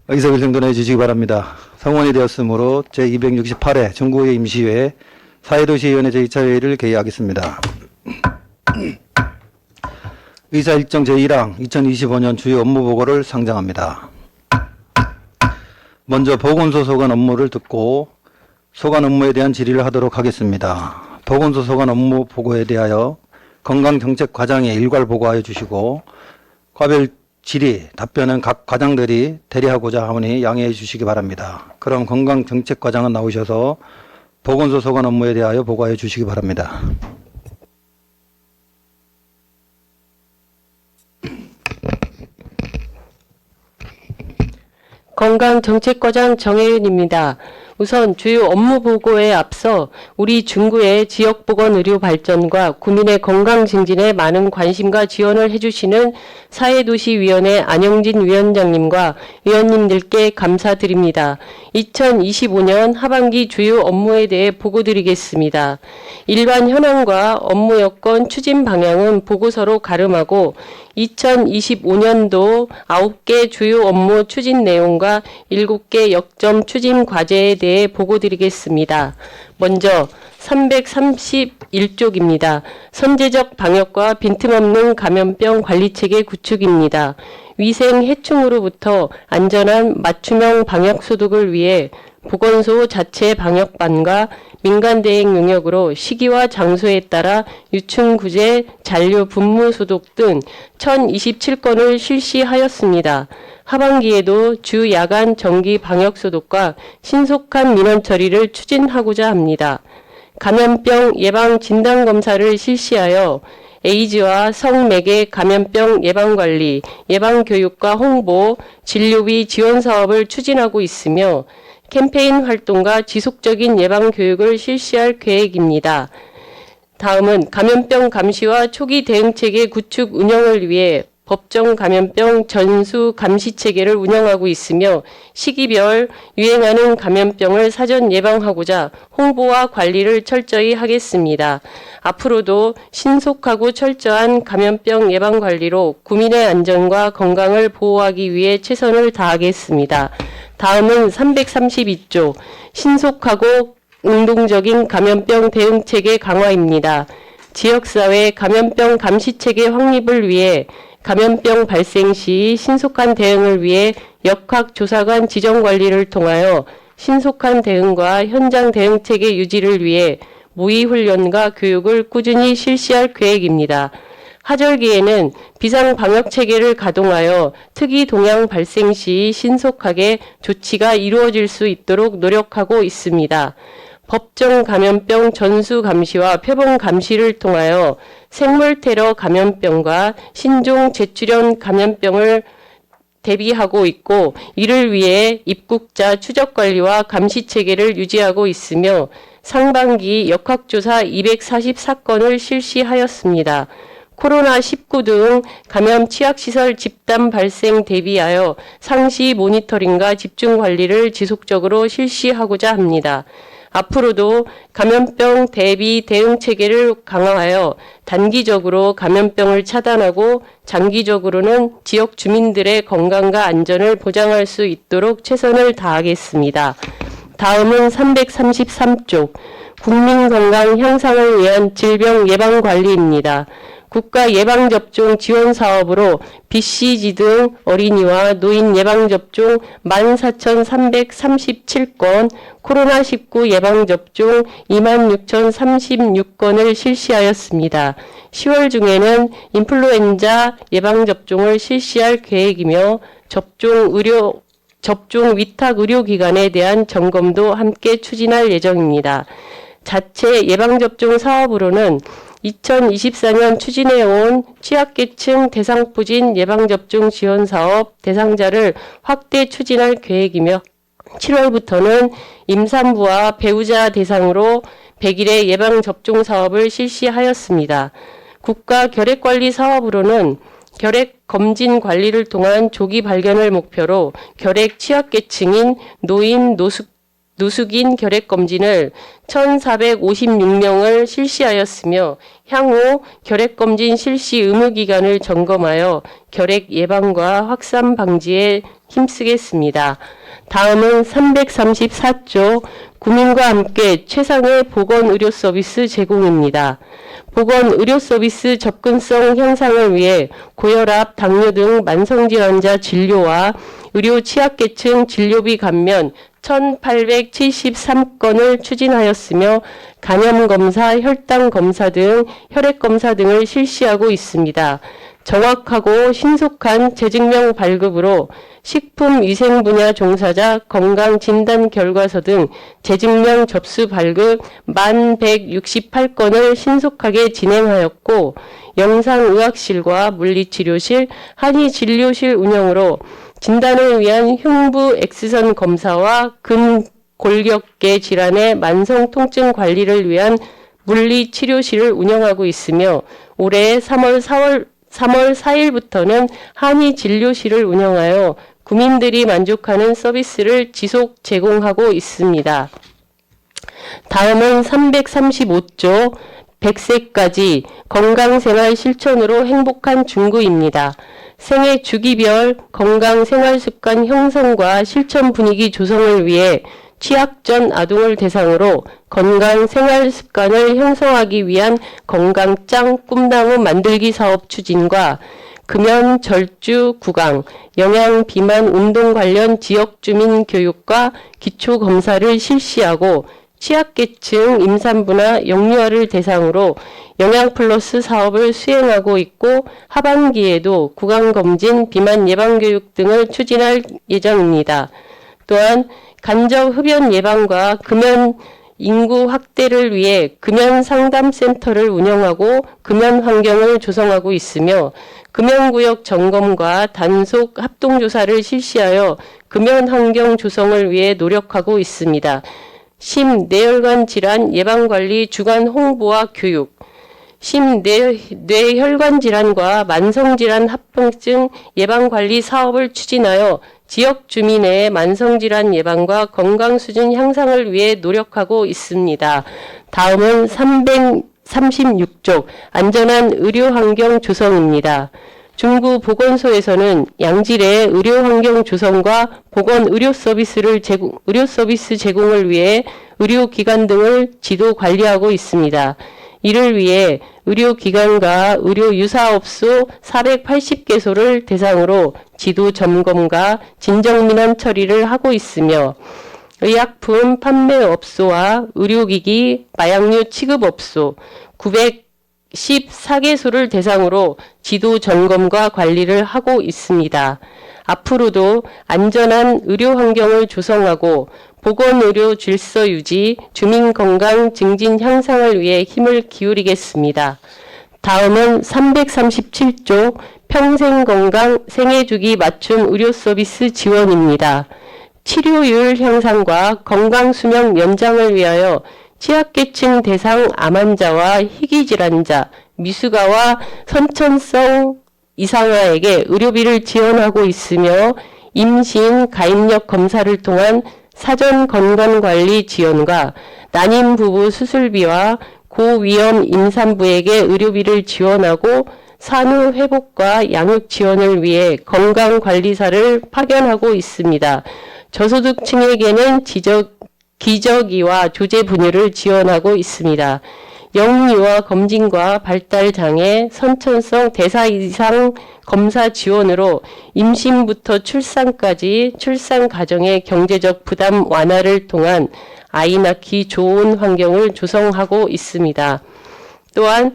의석을 정돈해 주시기 바랍니다. 성원이 되었으므로 제268회 중구의 임시회 사회도시위원회 제2차 회의를 개의하겠습니다. 의사 일정 제1항 2025년 주요 업무 보고를 상정합니다. 먼저 보건소 소관 업무를 듣고 소관 업무에 대한 질의를 하도록 하겠습니다. 보건소 소관 업무 보고에 대하여 건강정책과장에 일괄 보고하여 주시고 과별 질의, 답변은 각 과장들이 대리하고자 하오니 양해해 주시기 바랍니다. 그럼 건강정책과장은 나오셔서 보건소 소관 업무에 대하여 보고하여 주시기 바랍니다. 건강정책과장 정혜윤입니다. 우선 주요 업무 보고에 앞서 우리 중구의 지역보건의료 발전과 구민의 건강 증진에 많은 관심과 지원을 해주시는 사회도시위원회 안영진 위원장님과 위원님들께 감사드립니다. 2025년 하반기 주요 업무에 대해 보고드리겠습니다. 일반 현황과 업무 여건 추진 방향은 보고서로 가름하고 2025년도 9개 주요 업무 추진 내용과 7개 역점 추진 과제에 대해 보고드리겠습니다. 먼저 331쪽입니다. 선제적 방역과 빈틈없는 감염병 관리체계 구축입니다. 위생 해충으로부터 안전한 맞춤형 방역 소독을 위해 보건소 자체 방역반과 민간 대행 용역으로 시기와 장소에 따라 유충 구제, 잔류 분무 소독 등 1027건을 실시하였습니다. 하반기에도 주 야간 정기 방역 소독과 신속한 민원 처리를 추진하고자 합니다. 감염병 예방 진단 검사를 실시하여 에이즈와 성매개 감염병 예방관리, 예방교육과 홍보, 진료비 지원 사업을 추진하고 있으며 캠페인 활동과 지속적인 예방교육을 실시할 계획입니다. 다음은 감염병 감시와 초기 대응체계 구축 운영을 위해 법정 감염병 전수 감시 체계를 운영하고 있으며 시기별 유행하는 감염병을 사전 예방하고자 홍보와 관리를 철저히 하겠습니다. 앞으로도 신속하고 철저한 감염병 예방 관리로 구민의 안전과 건강을 보호하기 위해 최선을 다하겠습니다. 다음은 332조 신속하고 능동적인 감염병 대응체계 강화입니다. 지역사회 감염병 감시체계 확립을 위해 감염병 발생 시 신속한 대응을 위해 역학조사관 지정관리를 통하여 신속한 대응과 현장 대응체계 유지를 위해 모의훈련과 교육을 꾸준히 실시할 계획입니다. 하절기에는 비상방역체계를 가동하여 특이 동향 발생 시 신속하게 조치가 이루어질 수 있도록 노력하고 있습니다. 법정 감염병 전수 감시와 표본 감시를 통하여 생물 테러 감염병과 신종 재출현 감염병을 대비하고 있고 이를 위해 입국자 추적 관리와 감시 체계를 유지하고 있으며 상반기 역학조사 244건을 실시하였습니다. 코로나19 등 감염 취약시설 집단 발생 대비하여 상시 모니터링과 집중 관리를 지속적으로 실시하고자 합니다. 앞으로도 감염병 대비 대응 체계를 강화하여 단기적으로 감염병을 차단하고 장기적으로는 지역 주민들의 건강과 안전을 보장할 수 있도록 최선을 다하겠습니다. 다음은 333쪽 국민건강 향상을 위한 질병 예방관리입니다. 국가 예방접종 지원 사업으로 BCG 등 어린이와 노인 예방접종 14,337건, 코로나19 예방접종 26,036건을 실시하였습니다. 10월 중에는 인플루엔자 예방접종을 실시할 계획이며 접종 위탁 의료기관에 대한 점검도 함께 추진할 예정입니다. 자체 예방접종 사업으로는 2024년 추진해온 취약계층 대상포진 예방접종 지원사업 대상자를 확대 추진할 계획이며 7월부터는 임산부와 배우자 대상으로 100일의 예방접종 사업을 실시하였습니다. 국가결핵관리 사업으로는 결핵 검진 관리를 통한 조기 발견을 목표로 결핵 취약계층인 노인, 노숙인 결핵 검진을 1,456명을 실시하였으며 향후 결핵 검진 실시 의무 기간을 점검하여 결핵 예방과 확산 방지에 힘쓰겠습니다. 다음은 334조 국민과 함께 최상의 보건의료 서비스 제공입니다. 보건의료 서비스 접근성 향상을 위해 고혈압, 당뇨 등 만성질환자 진료와 의료 취약계층 진료비 감면 1,873건을 추진하였으며 간염검사, 혈당검사 등 혈액검사 등을 실시하고 있습니다. 정확하고 신속한 재증명 발급으로 식품위생 분야 종사자 건강진단 결과서 등 재증명 접수 발급 1168건을 신속하게 진행하였고 영상의학실과 물리치료실, 한의진료실 운영으로 진단을 위한 흉부 X선 검사와 근골격계 질환의 만성 통증 관리를 위한 물리치료실을 운영하고 있으며 올해 3월 4일부터는 한의진료실을 운영하여 국민들이 만족하는 서비스를 지속 제공하고 있습니다. 다음은 335조 100세까지 건강생활 실천으로 행복한 중구입니다. 생애 주기별 건강생활습관 형성과 실천 분위기 조성을 위해 취약전 아동을 대상으로 건강생활습관을 형성하기 위한 건강짱 꿈나무 만들기 사업 추진과 금연 절주 구강, 영양 비만 운동 관련 지역 주민 교육과 기초 검사를 실시하고 취약계층 임산부나 영유아를 대상으로 영양플러스 사업을 수행하고 있고 하반기에도 구강검진, 비만 예방교육 등을 추진할 예정입니다. 또한 간접 흡연 예방과 금연 인구 확대를 위해 금연 상담센터를 운영하고 금연 환경을 조성하고 있으며 금연구역 점검과 단속 합동조사를 실시하여 금연 환경 조성을 위해 노력하고 있습니다. 심뇌혈관 질환 예방관리 주간 홍보와 교육, 심뇌혈관 질환과 만성질환 합병증 예방관리 사업을 추진하여 지역 주민의 만성질환 예방과 건강 수준 향상을 위해 노력하고 있습니다. 다음은 336조 안전한 의료 환경 조성입니다. 중구 보건소에서는 양질의 의료 환경 조성과 보건 의료 서비스 제공을 위해 의료기관 등을 지도 관리하고 있습니다. 이를 위해 의료기관과 의료유사업소 480개소를 대상으로 지도 점검과 진정민원 처리를 하고 있으며 의약품 판매업소와 의료기기, 마약류 취급업소 914개소를 대상으로 지도 점검과 관리를 하고 있습니다. 앞으로도 안전한 의료 환경을 조성하고 보건의료 질서 유지, 주민건강 증진 향상을 위해 힘을 기울이겠습니다. 다음은 337조 평생건강 생애주기 맞춤 의료서비스 지원입니다. 치료율 향상과 건강수명 연장을 위하여 취약계층 대상 암환자와 희귀질환자, 미숙아와 선천성 이상아에게 의료비를 지원하고 있으며 임신, 가임력 검사를 통한 사전 건강관리 지원과 난임 부부 수술비와 고위험 임산부에게 의료비를 지원하고 산후 회복과 양육 지원을 위해 건강관리사를 파견하고 있습니다. 저소득층에게는 기저귀와 조제 분유를 지원하고 있습니다. 영유아 검진과 발달장애, 선천성 대사 이상 검사 지원으로 임신부터 출산까지 출산 가정의 경제적 부담 완화를 통한 아이 낳기 좋은 환경을 조성하고 있습니다. 또한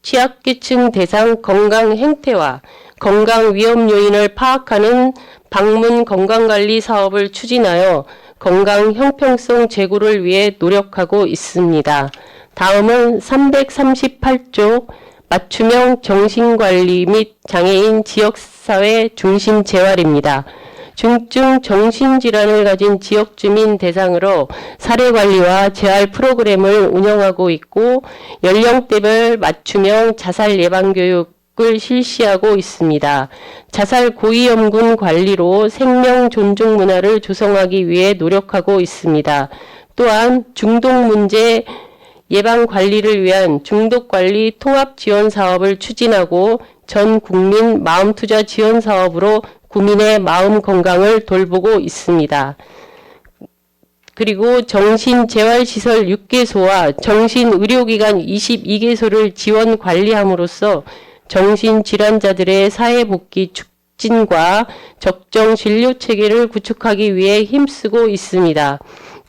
취약계층 대상 건강 행태와 건강 위험 요인을 파악하는 방문 건강관리 사업을 추진하여 건강 형평성 제고를 위해 노력하고 있습니다. 다음은 338조 맞춤형 정신관리 및 장애인 지역사회 중심 재활입니다. 중증 정신질환을 가진 지역주민 대상으로 사례관리와 재활 프로그램을 운영하고 있고 연령대별 맞춤형 자살 예방교육을 실시하고 있습니다. 자살 고위험군 관리로 생명 존중 문화를 조성하기 위해 노력하고 있습니다. 또한 중독 문제 예방 관리를 위한 중독관리 통합 지원 사업을 추진하고 전 국민 마음투자 지원 사업으로 구민의 마음 건강을 돌보고 있습니다. 그리고 정신재활시설 6개소와 정신의료기관 22개소를 지원 관리함으로써 정신질환자들의 사회복귀 촉진과 적정 진료체계를 구축하기 위해 힘쓰고 있습니다.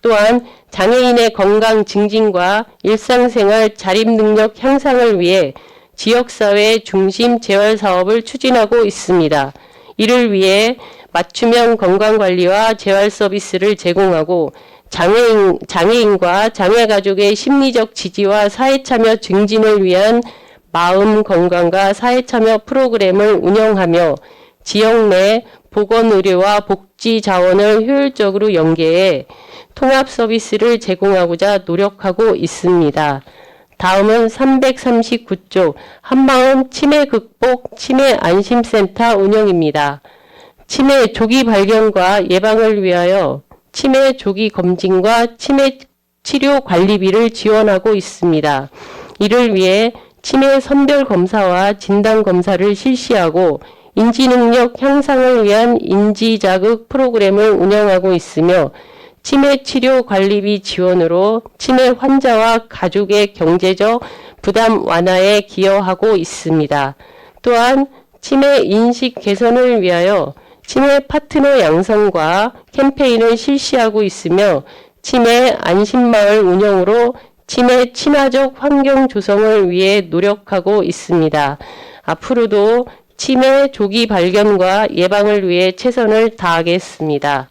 또한 장애인의 건강 증진과 일상생활 자립능력 향상을 위해 지역사회 중심 재활사업을 추진하고 있습니다. 이를 위해 맞춤형 건강관리와 재활 서비스를 제공하고 장애인과 장애가족의 심리적 지지와 사회참여 증진을 위한 마음 건강과 사회참여 프로그램을 운영하며 지역 내 보건의료와 복지 자원을 효율적으로 연계해 통합 서비스를 제공하고자 노력하고 있습니다. 다음은 339쪽 한마음 치매 극복 치매 안심센터 운영입니다. 치매 조기 발견과 예방을 위하여 치매 조기 검진과 치매 치료 관리비를 지원하고 있습니다. 이를 위해 치매 선별 검사와 진단 검사를 실시하고 인지능력 향상을 위한 인지자극 프로그램을 운영하고 있으며 치매 치료 관리비 지원으로 치매 환자와 가족의 경제적 부담 완화에 기여하고 있습니다. 또한 치매 인식 개선을 위하여 치매 파트너 양성과 캠페인을 실시하고 있으며 치매 안심마을 운영으로 치매 친화적 환경 조성을 위해 노력하고 있습니다. 앞으로도 치매 조기 발견과 예방을 위해 최선을 다하겠습니다.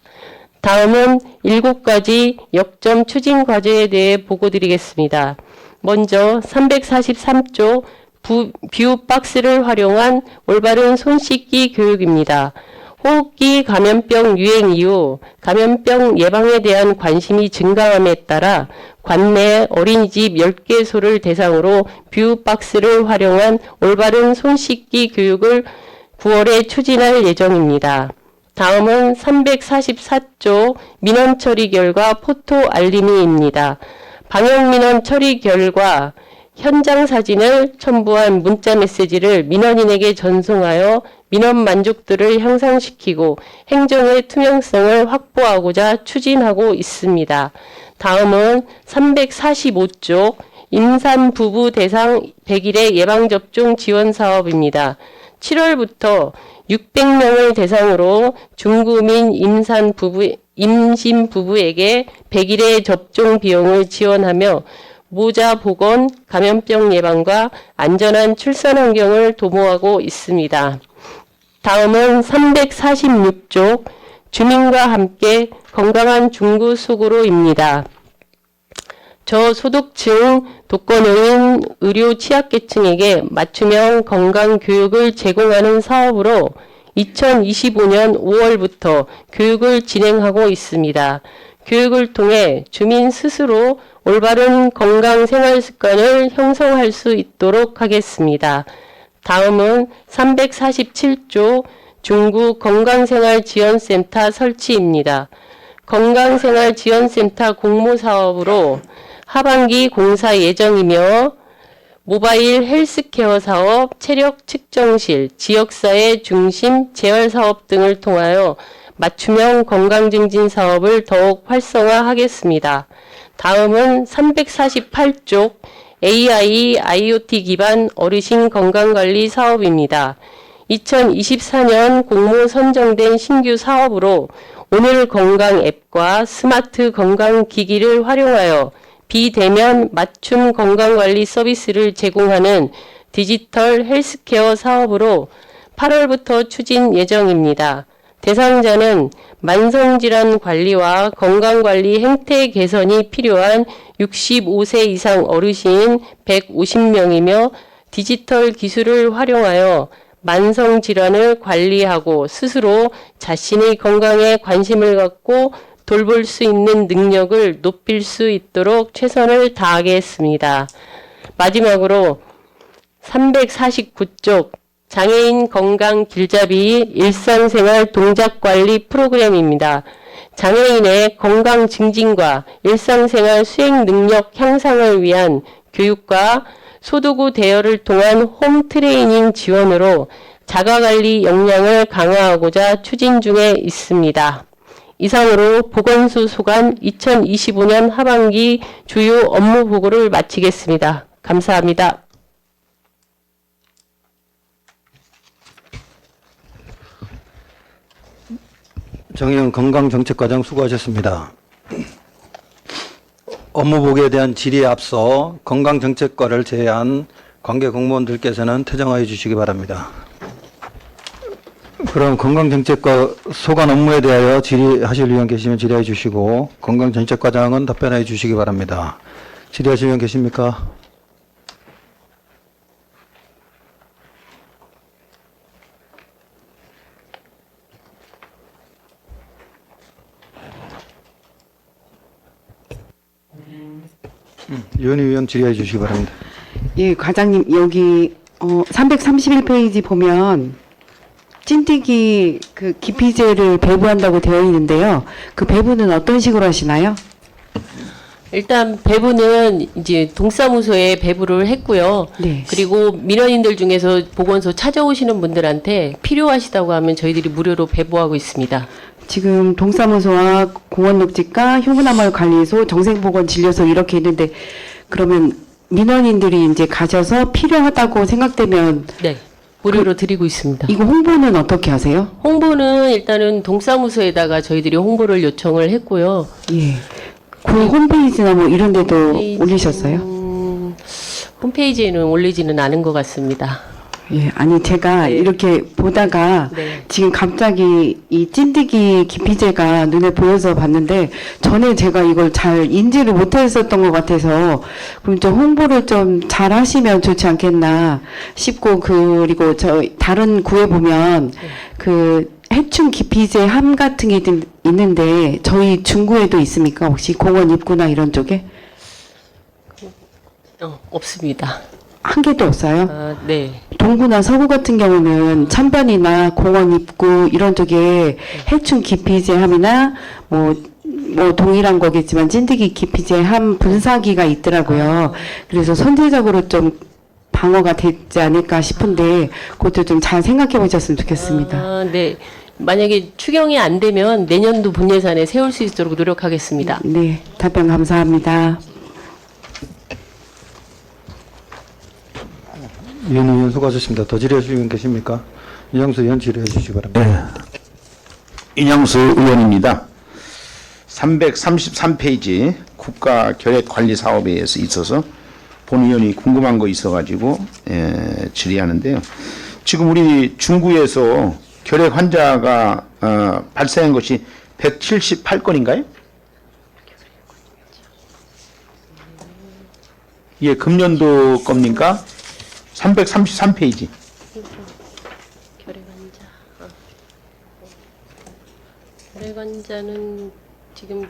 다음은 7가지 역점 추진 과제에 대해 보고드리겠습니다. 먼저 343조 뷰 박스를 활용한 올바른 손 씻기 교육입니다. 호흡기 감염병 유행 이후 감염병 예방에 대한 관심이 증가함에 따라 관내 어린이집 10개소를 대상으로 뷰 박스를 활용한 올바른 손 씻기 교육을 9월에 추진할 예정입니다. 다음은 344조 민원 처리 결과 포토 알림이입니다. 방역 민원 처리 결과 현장 사진을 첨부한 문자 메시지를 민원인에게 전송하여 민원 만족도를 향상시키고 행정의 투명성을 확보하고자 추진하고 있습니다. 다음은 345조 임산부부 대상 100일의 예방접종 지원 사업입니다. 7월부터 600명을 대상으로 중구민 임신 부부에게 100일의 접종 비용을 지원하며 모자 보건, 감염병 예방과 안전한 출산 환경을 도모하고 있습니다. 다음은 346조 주민과 함께 건강한 중구 소구로입니다. 저소득층 독거노인 의료 취약계층에게 맞춤형 건강교육을 제공하는 사업으로 2025년 5월부터 교육을 진행하고 있습니다. 교육을 통해 주민 스스로 올바른 건강생활습관을 형성할 수 있도록 하겠습니다. 다음은 347조 중구 건강생활지원센터 설치입니다. 건강생활지원센터 공모사업으로 하반기 공사 예정이며 모바일 헬스케어 사업, 체력 측정실, 지역사회 중심 재활사업 등을 통하여 맞춤형 건강증진 사업을 더욱 활성화하겠습니다. 다음은 348조 AI, IoT 기반 어르신 건강관리 사업입니다. 2024년 공모 선정된 신규 사업으로 오늘 건강 앱과 스마트 건강기기를 활용하여 비대면 맞춤 건강관리 서비스를 제공하는 디지털 헬스케어 사업으로 8월부터 추진 예정입니다. 대상자는 만성질환 관리와 건강관리 행태 개선이 필요한 65세 이상 어르신 150명이며 디지털 기술을 활용하여 만성질환을 관리하고 스스로 자신의 건강에 관심을 갖고 돌볼 수 있는 능력을 높일 수 있도록 최선을 다하겠습니다. 마지막으로 349쪽 장애인 건강 길잡이 일상생활 동작관리 프로그램입니다. 장애인의 건강 증진과 일상생활 수행 능력 향상을 위한 교육과 소도구 대여를 통한 홈 트레이닝 지원으로 자가관리 역량을 강화하고자 추진 중에 있습니다. 이상으로 보건소 소관 2025년 하반기 주요 업무 보고를 마치겠습니다. 감사합니다. 정의용 건강정책과장 수고하셨습니다. 업무 보고에 대한 질의에 앞서 건강정책과를 제외한 관계 공무원들께서는 퇴장하여 주시기 바랍니다. 그럼 건강정책과 소관 업무에 대하여 질의하실 의원 계시면 질의해 주시고 건강정책과장은 답변해 주시기 바랍니다. 질의하실 의원 계십니까? 유은희 의원 질의해 주시기 바랍니다. 예, 과장님, 여기 331페이지 보면 찐뜨기 그 기피제를 배부한다고 되어 있는데요. 그 배부는 어떤 식으로 하시나요? 일단 배부는 이제 동사무소에 배부를 했고요. 네. 그리고 민원인들 중에서 보건소 찾아오시는 분들한테 필요하시다고 하면 저희들이 무료로 배부하고 있습니다. 지금 동사무소와 공원녹지과 효문화마을관리소, 정생보건진료소 이렇게 있는데 그러면 민원인들이 이제 가셔서 필요하다고 생각되면 네. 무료로 드리고 있습니다. 이거 홍보는 어떻게 하세요? 홍보는 일단은 동사무소에다가 저희들이 홍보를 요청을 했고요. 예. 그 홈페이지나 뭐 이런 데도 홈페이지, 올리셨어요? 홈페이지에는 올리지는 않은 것 같습니다. 예, 아니 제가 네. 이렇게 보다가 네. 지금 갑자기 이 찐뜨기 기피제가 눈에 보여서 봤는데 전에 제가 이걸 잘 인지를 못했었던 것 같아서 그럼 좀 홍보를 좀 잘 하시면 좋지 않겠나 싶고 그리고 저 다른 구에 보면 그 해충 기피제 함 같은 게 있는데 저희 중구에도 있습니까? 혹시 공원 입구나 이런 쪽에? 없습니다. 한 개도 없어요? 아, 네. 동구나 서구 같은 경우는 찬반이나 공원 입구 이런 쪽에 해충 기피제 함이나 뭐 동일한 거겠지만 찐뜨기 기피제 함 분사기가 있더라고요. 그래서 선제적으로 좀 방어가 되지 않을까 싶은데 그것도 좀 잘 생각해 보셨으면 좋겠습니다. 아, 네. 만약에 추경이 안 되면 내년도 본 예산에 세울 수 있도록 노력하겠습니다. 네, 답변 감사합니다. 유은희 의원 수고하셨습니다. 더 질의하실 의원 계십니까? 이영수 의원 질의해 주시기 바랍니다. 인영수 의원입니다. 333페이지 국가결핵관리사업에 있어서 본 의원이 궁금한 거 있어가지고 질의하는데요. 지금 우리 중구에서 결핵 환자가 발생한 것이 178건인가요? 예, 금년도 겁니까? 333페이지. 결핵 환자는 지금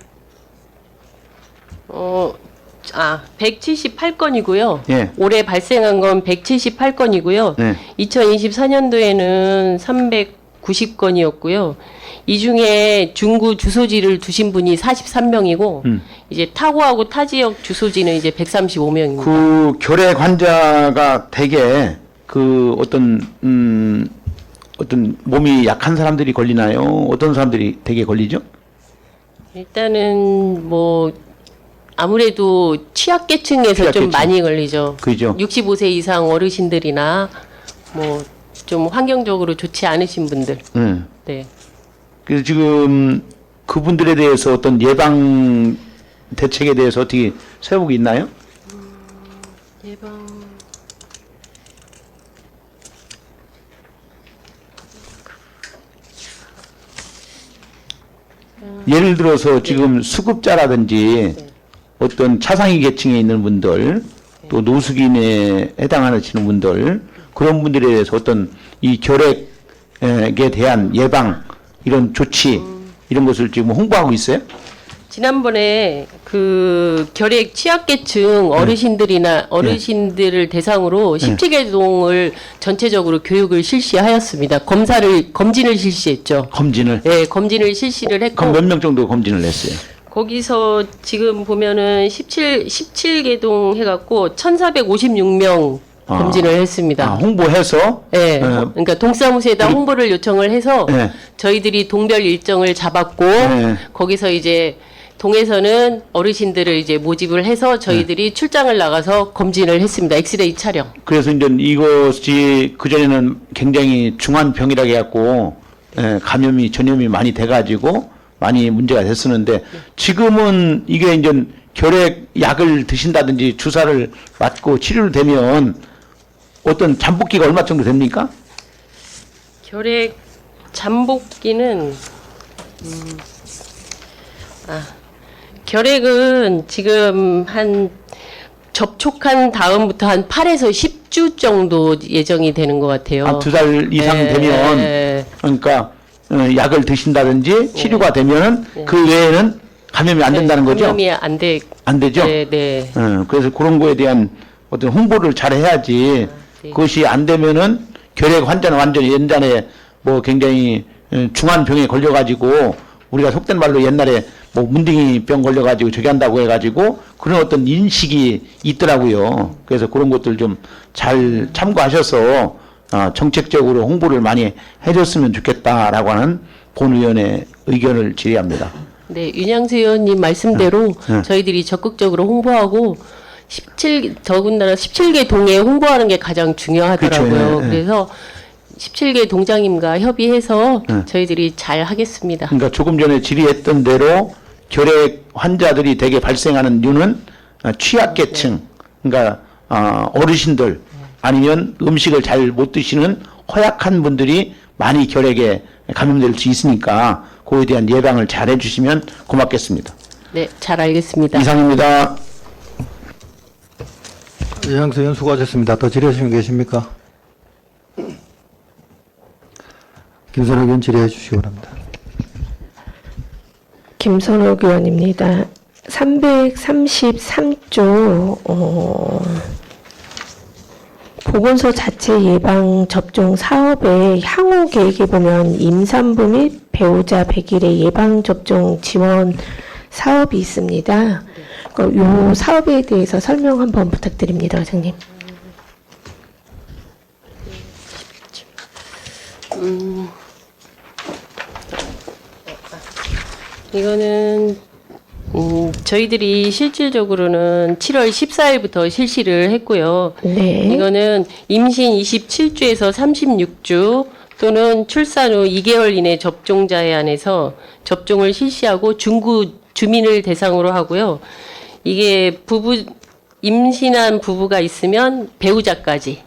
178건이고요. 예. 올해 발생한 건 178건이고요. 네. 2024년도에는 390건이었고요. 이 중에 중구 주소지를 두신 분이 43명이고 이제 타구하고 타 지역 주소지는 이제 135명입니다. 그 결핵 환자가 대개 그 어떤 몸이 약한 사람들이 걸리나요? 어떤 사람들이 대개 걸리죠? 일단은 뭐 아무래도 취약계층에서 좀 취약계층. 많이 걸리죠. 그죠? 65세 이상 어르신들이나 뭐 좀 환경적으로 좋지 않으신 분들. 네. 그래서 지금 그분들에 대해서 어떤 예방 대책에 대해서 어떻게 세우고 있나요? 예방 예를 들어서 지금 수급자라든지 어떤 차상위 계층에 있는 분들 또 노숙인에 해당하시는 분들 그런 분들에 대해서 어떤 이 결핵에 대한 예방 이런 조치 이런 것을 지금 홍보하고 있어요? 지난번에 그 결핵 취약계층 어르신들을 대상으로 17개동을 전체적으로 교육을 실시하였습니다. 검진을 실시했죠. 검진을. 네, 검진을 실시를 했고 그럼 몇 명 정도 검진을 했어요? 거기서 지금 보면은 17개동 해갖고 1,456명 검진을 했습니다. 홍보해서 네, 어, 그러니까 동사무소에다 홍보를 요청을 해서 네. 저희들이 동별 일정을 잡았고 네. 거기서 이제 동에서는 어르신들을 이제 모집을 해서 저희들이 출장을 나가서 검진을 했습니다. 엑스레이 촬영. 그래서 이제 이것이 그전에는 굉장히 중한 병이라고 해갖고 감염이 전염이 많이 돼가지고 많이 문제가 됐었는데 지금은 이게 이제 결핵 약을 드신다든지 주사를 맞고 치료를 되면 어떤 잠복기가 얼마 정도 됩니까? 결핵 잠복기는 결핵은 지금 한 접촉한 다음부터 한 8에서 10주 정도 예정이 되는 것 같아요. 한 2달 이상 되면 그러니까 약을 드신다든지 치료가 되면은 그 외에는 감염이 안 된다는 거죠? 감염이 안 되죠? 네, 네. 그래서 그런 거에 대한 어떤 홍보를 잘 해야지 네. 그것이 안 되면은 결핵 환자는 완전히 옛날에 뭐 굉장히 중한 병에 걸려가지고 우리가 속된 말로 옛날에 뭐 문둥이 병 걸려가지고 저기 한다고 해가지고 그런 어떤 인식이 있더라고요. 그래서 그런 것들 좀 잘 참고하셔서 정책적으로 홍보를 많이 해줬으면 좋겠다라고 하는 본 의원의 의견을 질의합니다. 네, 윤양수 의원님 말씀대로 네. 저희들이 적극적으로 홍보하고 더군다나 17개 동에 홍보하는 게 가장 중요하더라고요. 그렇죠. 네, 네. 그래서 17개 동장님과 협의해서 저희들이 잘 하겠습니다. 그러니까 조금 전에 질의했던 대로 결핵 환자들이 대개 발생하는 이유는 취약계층, 그러니까 어르신들 아니면 음식을 잘 못 드시는 허약한 분들이 많이 결핵에 감염될 수 있으니까 그에 대한 예방을 잘 해주시면 고맙겠습니다. 네, 잘 알겠습니다. 이상입니다. 이양수 의원 수고하셨습니다. 더 질의하시는 분 계십니까? 김선호 의원 질의해 주시기 바랍니다. 김선옥 의원입니다. 333조 보건소 자체 예방 접종 사업의 향후 계획에 보면 임산부 및 배우자 100일의 예방 접종 지원 사업이 있습니다. 이 사업에 대해서 설명 한번 부탁드립니다, 회장님. 이거는 저희들이 실질적으로는 7월 14일부터 실시를 했고요. 네. 이거는 임신 27주에서 36주 또는 출산 후 2개월 이내 접종자에 한해서 접종을 실시하고 중구 주민을 대상으로 하고요. 이게 임신한 부부가 있으면 배우자까지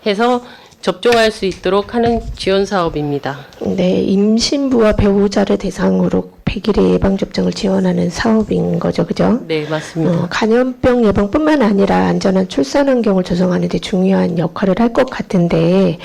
해서 접종할 수 있도록 하는 지원 사업입니다. 네, 임신부와 배우자를 대상으로 100일의 예방접종을 지원하는 사업인 거죠, 그죠? 네, 맞습니다. 감염병 예방뿐만 아니라 안전한 출산 환경을 조성하는 데 중요한 역할을 할 것 같은데,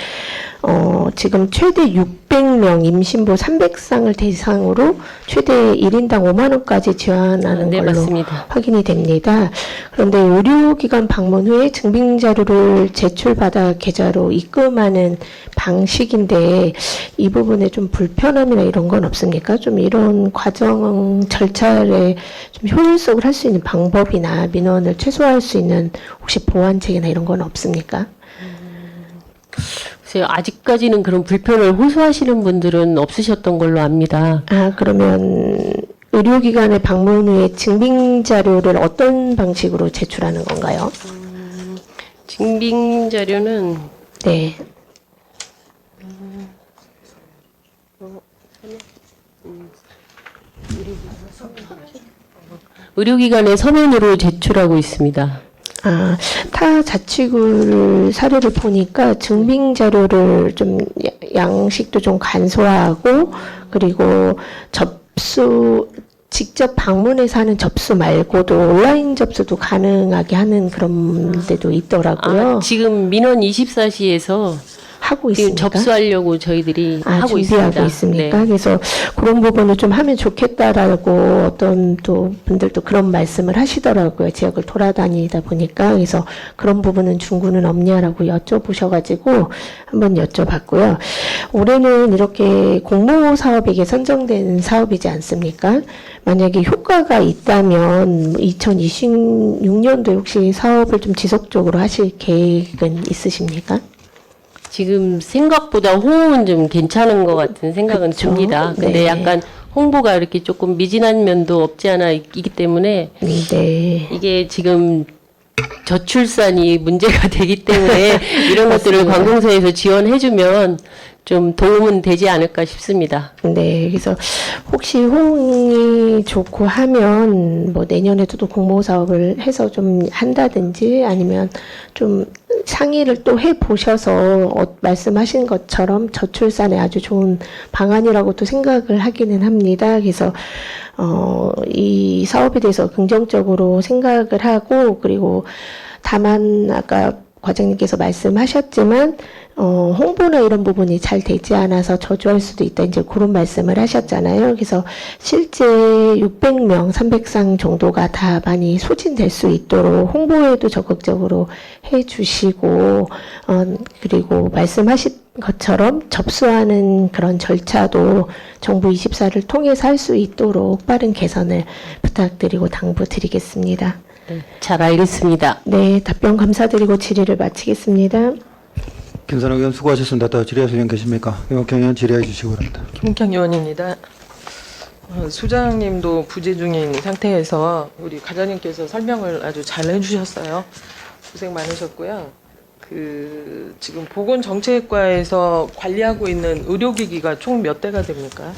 지금 최대 600명 임신부 300쌍을 대상으로 최대 1인당 5만 원까지 지원하는 네, 걸로 맞습니다. 확인이 됩니다. 그런데 의료기관 방문 후에 증빙자료를 제출받아 계좌로 입금하는 방식인데 이 부분에 좀 불편함이나 이런 건 없습니까? 좀 이런 과정 절차를 좀 효율적으로 할 수 있는 방법이나 민원을 최소화할 수 있는 혹시 보완책이나 이런 건 없습니까? 글쎄요, 아직까지는 그런 불편을 호소하시는 분들은 없으셨던 걸로 압니다. 그러면 의료기관에 방문 후에 증빙자료를 어떤 방식으로 제출하는 건가요? 증빙 자료는 네. 의료기관에 서면으로 제출하고 있습니다. 타 자치구 사례를 보니까 증빙 자료를 좀 양식도 좀 간소화하고 그리고 직접 방문해서 하는 접수 말고도 온라인 접수도 가능하게 하는 그런 데도 있더라고요. 지금 민원 24시에서 하고 지금 있습니까? 접수하려고 저희들이 하고 준비하고 있습니다. 있습니까? 네. 그래서 그런 부분을 좀 하면 좋겠다라고 어떤 또 분들도 그런 말씀을 하시더라고요. 지역을 돌아다니다 보니까. 그래서 그런 부분은 중구는 없냐라고 여쭤보셔가지고 한번 여쭤봤고요. 올해는 이렇게 공모 사업에게 선정된 사업이지 않습니까? 만약에 효과가 있다면 2026년도에 혹시 사업을 좀 지속적으로 하실 계획은 있으십니까? 지금 생각보다 호응은 좀 괜찮은 것 같은 생각은 그쵸? 듭니다. 근데 네. 약간 홍보가 이렇게 조금 미진한 면도 없지 않아 있기 때문에 네. 이게 지금 저출산이 문제가 되기 때문에 이런 것들을 관공서에서 지원해주면 좀 도움은 되지 않을까 싶습니다. 네, 그래서 혹시 호응이 좋고 하면 뭐 내년에도 또 공모 사업을 해서 좀 한다든지 아니면 좀 상의를 또 해 보셔서 말씀하신 것처럼 저출산에 아주 좋은 방안이라고 또 생각을 하기는 합니다. 그래서 이 사업에 대해서 긍정적으로 생각을 하고 그리고 다만 아까 과장님께서 말씀하셨지만 홍보나 이런 부분이 잘 되지 않아서 저조할 수도 있다. 이제 그런 말씀을 하셨잖아요. 그래서 실제 600명, 300상 정도가 다 많이 소진될 수 있도록 홍보에도 적극적으로 해주시고, 그리고 말씀하신 것처럼 접수하는 그런 절차도 정부 24를 통해서 할 수 있도록 빠른 개선을 부탁드리고 당부드리겠습니다. 잘 알겠습니다. 네, 답변 감사드리고 질의를 마치겠습니다. 김선호 의원 수고하셨습니다. 더 질의하실 의원 계십니까? 김옥경 의원 질의해 주시기 바랍니다. 김국현 의원입니다. 수장님도 부재 중인 상태에서 우리 과장님께서 설명을 아주 잘 해주셨어요. 고생 많으셨고요. 지금 보건정책과에서 관리하고 있는 의료기기가 총 몇 대가 됩니까?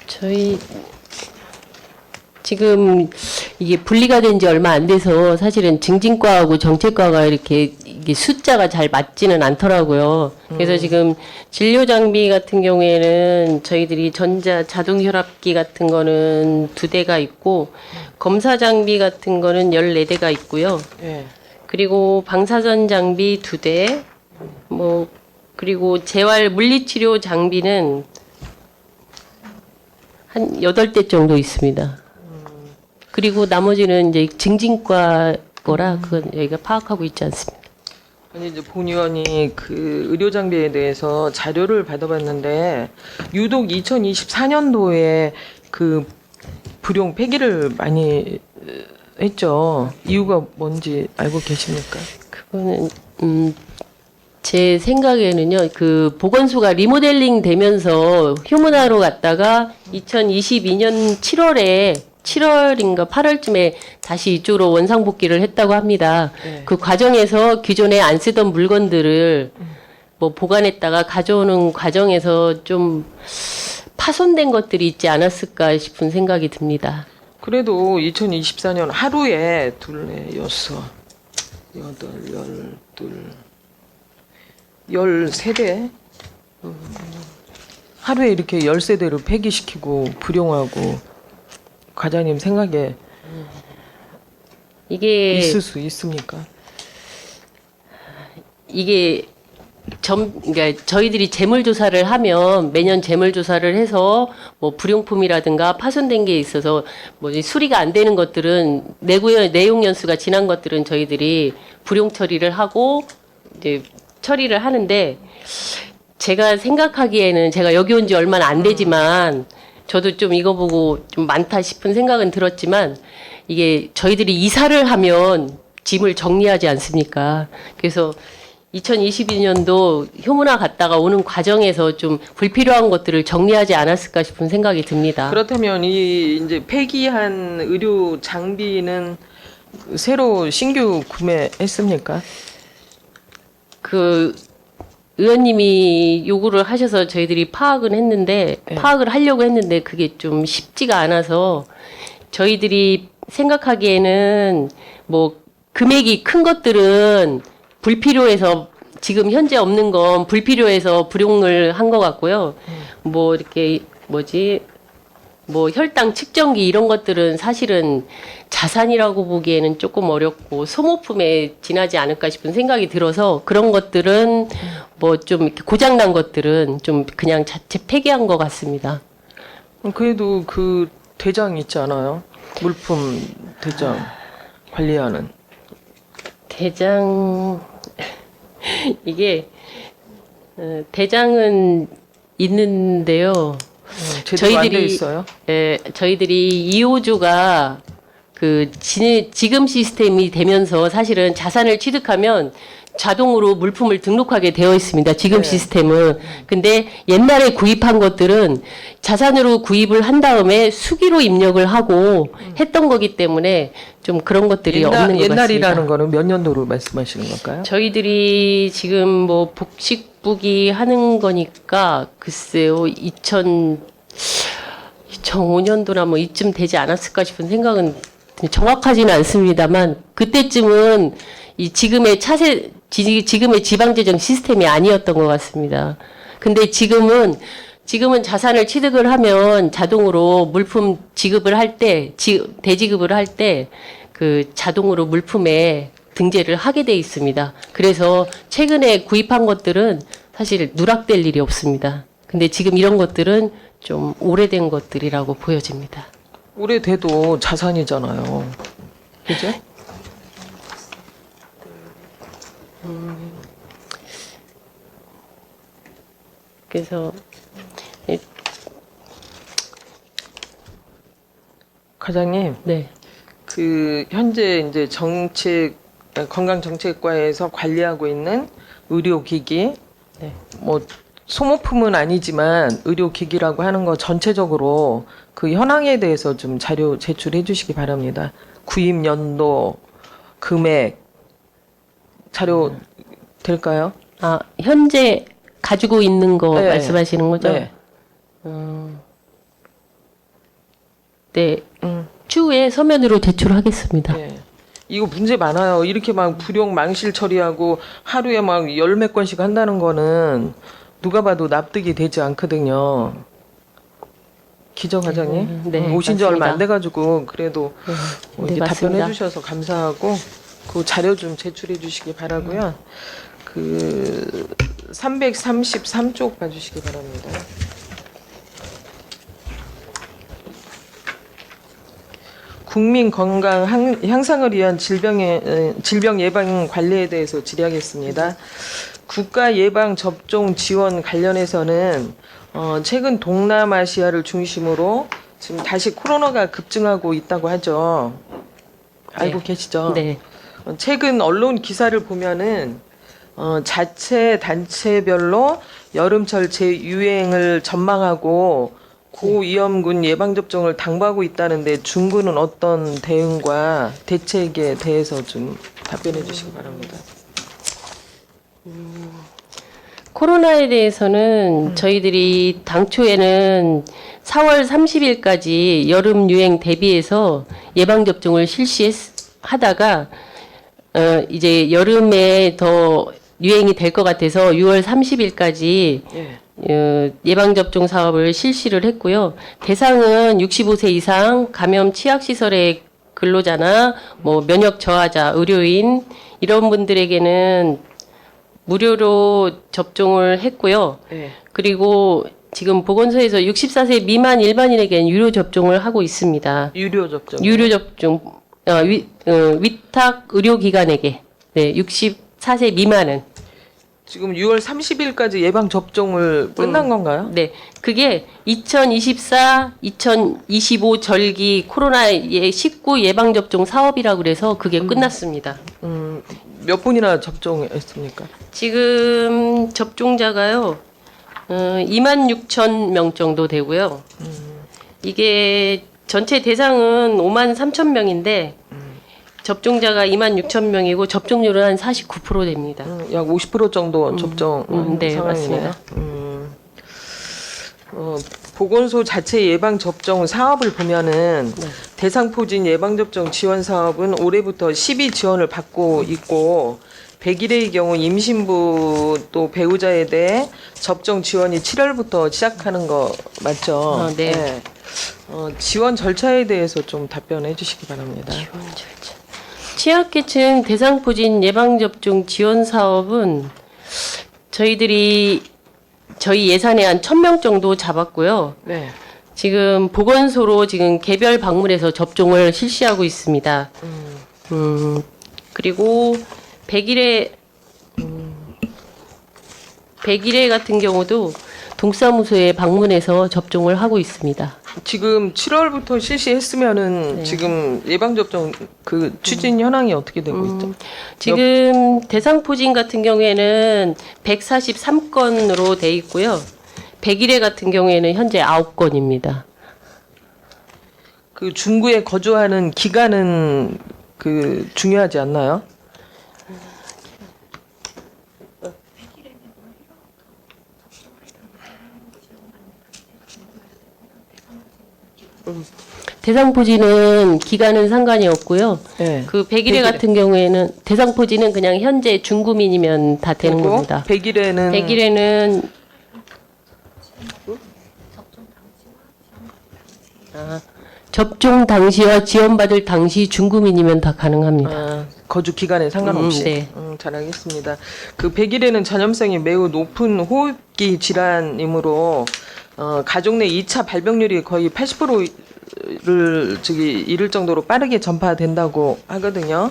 저희 지금 이게 분리가 된 지 얼마 안 돼서 사실은 증진과하고 정책과가 이렇게 이게 숫자가 잘 맞지는 않더라고요. 그래서 지금 진료 장비 같은 경우에는 저희들이 전자 자동 혈압기 같은 거는 2대가 있고 검사 장비 같은 거는 14대가 있고요. 예. 그리고 방사선 장비 2대, 뭐 그리고 재활 물리치료 장비는 한 8대 정도 있습니다. 그리고 나머지는 이제 증진과 거라 그건 여기가 파악하고 있지 않습니다. 아니 이제 본 의원이 그 의료 장비에 대해서 자료를 받아봤는데 유독 2024년도에 그 불용 폐기를 많이 했죠. 이유가 뭔지 알고 계십니까? 그거는 제 생각에는요. 그 보건소가 리모델링 되면서 휴문화로 갔다가 2022년 7월인가 8월쯤에 다시 이쪽으로 원상복귀를 했다고 합니다. 네. 그 과정에서 기존에 안 쓰던 물건들을 뭐 보관했다가 가져오는 과정에서 좀 파손된 것들이 있지 않았을까 싶은 생각이 듭니다. 그래도 2024년 하루에 2, 6, 8, 13대 하루에 이렇게 13대를 폐기시키고 불용하고 과장님 생각에 이게 있을 수 있습니까? 이게 그러니까 저희들이 재물 조사를 하면 매년 재물 조사를 해서 뭐 불용품이라든가 파손된 게 있어서 뭐 수리가 안 되는 것들은 내용 연수가 지난 것들은 저희들이 불용 처리를 하고 이제 처리를 하는데 제가 생각하기에는 제가 여기 온 지 얼마나 안 되지만 저도 좀 이거 보고 좀 많다 싶은 생각은 들었지만 이게 저희들이 이사를 하면 짐을 정리하지 않습니까? 그래서 2022년도 효문화 갔다가 오는 과정에서 좀 불필요한 것들을 정리하지 않았을까 싶은 생각이 듭니다. 그렇다면 이 이제 폐기한 의료 장비는 새로 신규 구매했습니까? 그 의원님이 요구를 하셔서 저희들이 파악은 했는데 네. 파악을 하려고 했는데 그게 좀 쉽지가 않아서 저희들이 생각하기에는 뭐 금액이 큰 것들은 불필요해서 지금 현재 없는 건 불필요해서 불용을 한 것 같고요. 뭐 이렇게 뭐 혈당 측정기 이런 것들은 사실은 자산이라고 보기에는 조금 어렵고 소모품에 지나지 않을까 싶은 생각이 들어서 그런 것들은 뭐 좀 이렇게 고장난 것들은 좀 그냥 자체 폐기한 것 같습니다. 그래도 그 대장 있지 않아요? 물품 대장 관리하는. 대장 이게 대장은 있는데요. 제대로 안 돼 있어요? 저희들이 2호조가 그 지금 시스템이 되면서 사실은 자산을 취득하면 자동으로 물품을 등록하게 되어 있습니다. 지금 네. 시스템은. 근데 옛날에 구입한 것들은 자산으로 구입을 한 다음에 수기로 입력을 하고 했던 거기 때문에 좀 그런 것들이 없는 것 같습니다. 옛날이라는 거는 몇 년도로 말씀하시는 걸까요? 저희들이 지금 뭐 복식부기 하는 거니까 글쎄요 2005년도나 뭐 이쯤 되지 않았을까 싶은 생각은 정확하지는 않습니다만 그때쯤은 이 지금의 지금의 지방재정 시스템이 아니었던 것 같습니다. 근데 지금은 자산을 취득을 하면 자동으로 물품 지급을 할 때, 대지급을 할 때 그 자동으로 물품에 등재를 하게 돼 있습니다. 그래서 최근에 구입한 것들은 사실 누락될 일이 없습니다. 근데 지금 이런 것들은 좀 오래된 것들이라고 보여집니다. 오래돼도 자산이잖아요. 그죠? 그래서 과장님, 네. 그 현재 이제 건강정책과에서 관리하고 있는 의료기기, 네. 뭐 소모품은 아니지만 의료기기라고 하는 거 전체적으로 그 현황에 대해서 좀 자료 제출해 주시기 바랍니다. 구입 연도, 금액 자료 될까요? 아, 현재 가지고 있는 거 네. 말씀하시는 거죠? 네. 네. 추후에 서면으로 제출하겠습니다. 네. 이거 문제 많아요. 이렇게 막 불용 망실 처리하고 하루에 막 열 몇 건씩 한다는 거는 누가 봐도 납득이 되지 않거든요. 기정 과장님, 네, 오신 지 얼마 안 맞습니다. 돼가지고 그래도 네, 이렇게 맞습니다. 답변해 주셔서 감사하고 그 자료 좀 제출해 주시기 바라고요. 그 333쪽 봐주시기 바랍니다. 국민 건강 향상을 위한 질병 예방 관리에 대해서 질의하겠습니다. 국가 예방 접종 지원 관련해서는 최근 동남아시아를 중심으로 지금 다시 코로나가 급증하고 있다고 하죠. 알고 네. 계시죠? 네. 최근 언론 기사를 보면은 자체 단체별로 여름철 재유행을 전망하고 고위험군 예방접종을 당부하고 있다는데 중구는 어떤 대응과 대책에 대해서 좀 답변해 주시기 바랍니다. 코로나에 대해서는 저희들이 당초에는 4월 30일까지 여름 유행 대비해서 예방접종을 실시하다가 이제 여름에 더 유행이 될 것 같아서 6월 30일까지 예. 예방접종 사업을 실시를 했고요. 대상은 65세 이상 감염 취약시설의 근로자나 뭐 면역 저하자, 의료인 이런 분들에게는 무료로 접종을 했고요. 예. 그리고 지금 보건소에서 64세 미만 일반인에게는 유료 접종을 하고 있습니다. 유료 접종. 유료 접종 위탁 의료기관에게 64세 미만은 지금 6월 30일까지 예방 접종을 끝난 건가요? 네, 그게 2024, 2025 절기 코로나19 예방접종 사업이라고 그래서 그게 끝났습니다. 몇 분이나 접종했습니까? 지금 접종자가요, 26,000명 정도 되고요. 이게 전체 대상은 53,000명인데, 접종자가 26,000명이고 접종률은 한 49% 됩니다. 약 50% 정도 접종 네, 상황이네요. 맞습니다. 보건소 자체 예방 접종 사업을 보면은 대상포진 예방 접종 지원 사업은 올해부터 12 지원을 받고 있고 100일의 경우 임신부 또 배우자에 대해 접종 지원이 7월부터 시작하는 거 맞죠? 네. 지원 절차에 대해서 좀 답변해 주시기 바랍니다. 취약계층 대상포진 예방접종 지원 사업은 저희 예산에 한 1,000명 정도 잡았고요. 네. 지금 보건소로 지금 개별 방문해서 접종을 실시하고 있습니다. 그리고 100일에 같은 경우도 동사무소에 방문해서 접종을 하고 있습니다. 지금 7월부터 실시했으면은 네. 지금 예방접종 그 추진 현황이 어떻게 되고 있죠? 지금 대상포진 같은 경우에는 143건으로 돼 있고요. 100일에 같은 경우에는 현재 9건입니다. 그 중구에 거주하는 기간은 그 중요하지 않나요? 대상포진은 기간은 상관이 없고요. 네. 그 100일에 같은 경우에는 대상포진은 그냥 현재 중구민이면 다 되는 그리고 겁니다. 100일에는 100일에는 접종 당시와 지원받을 당시 중구민이면 다 가능합니다. 거주 기간에 상관없이. 네. 잘 알겠습니다. 그 100일에는 전염성이 매우 높은 호흡기 질환이므로 가족 내 2차 발병률이 거의 80%를 이를 정도로 빠르게 전파된다고 하거든요.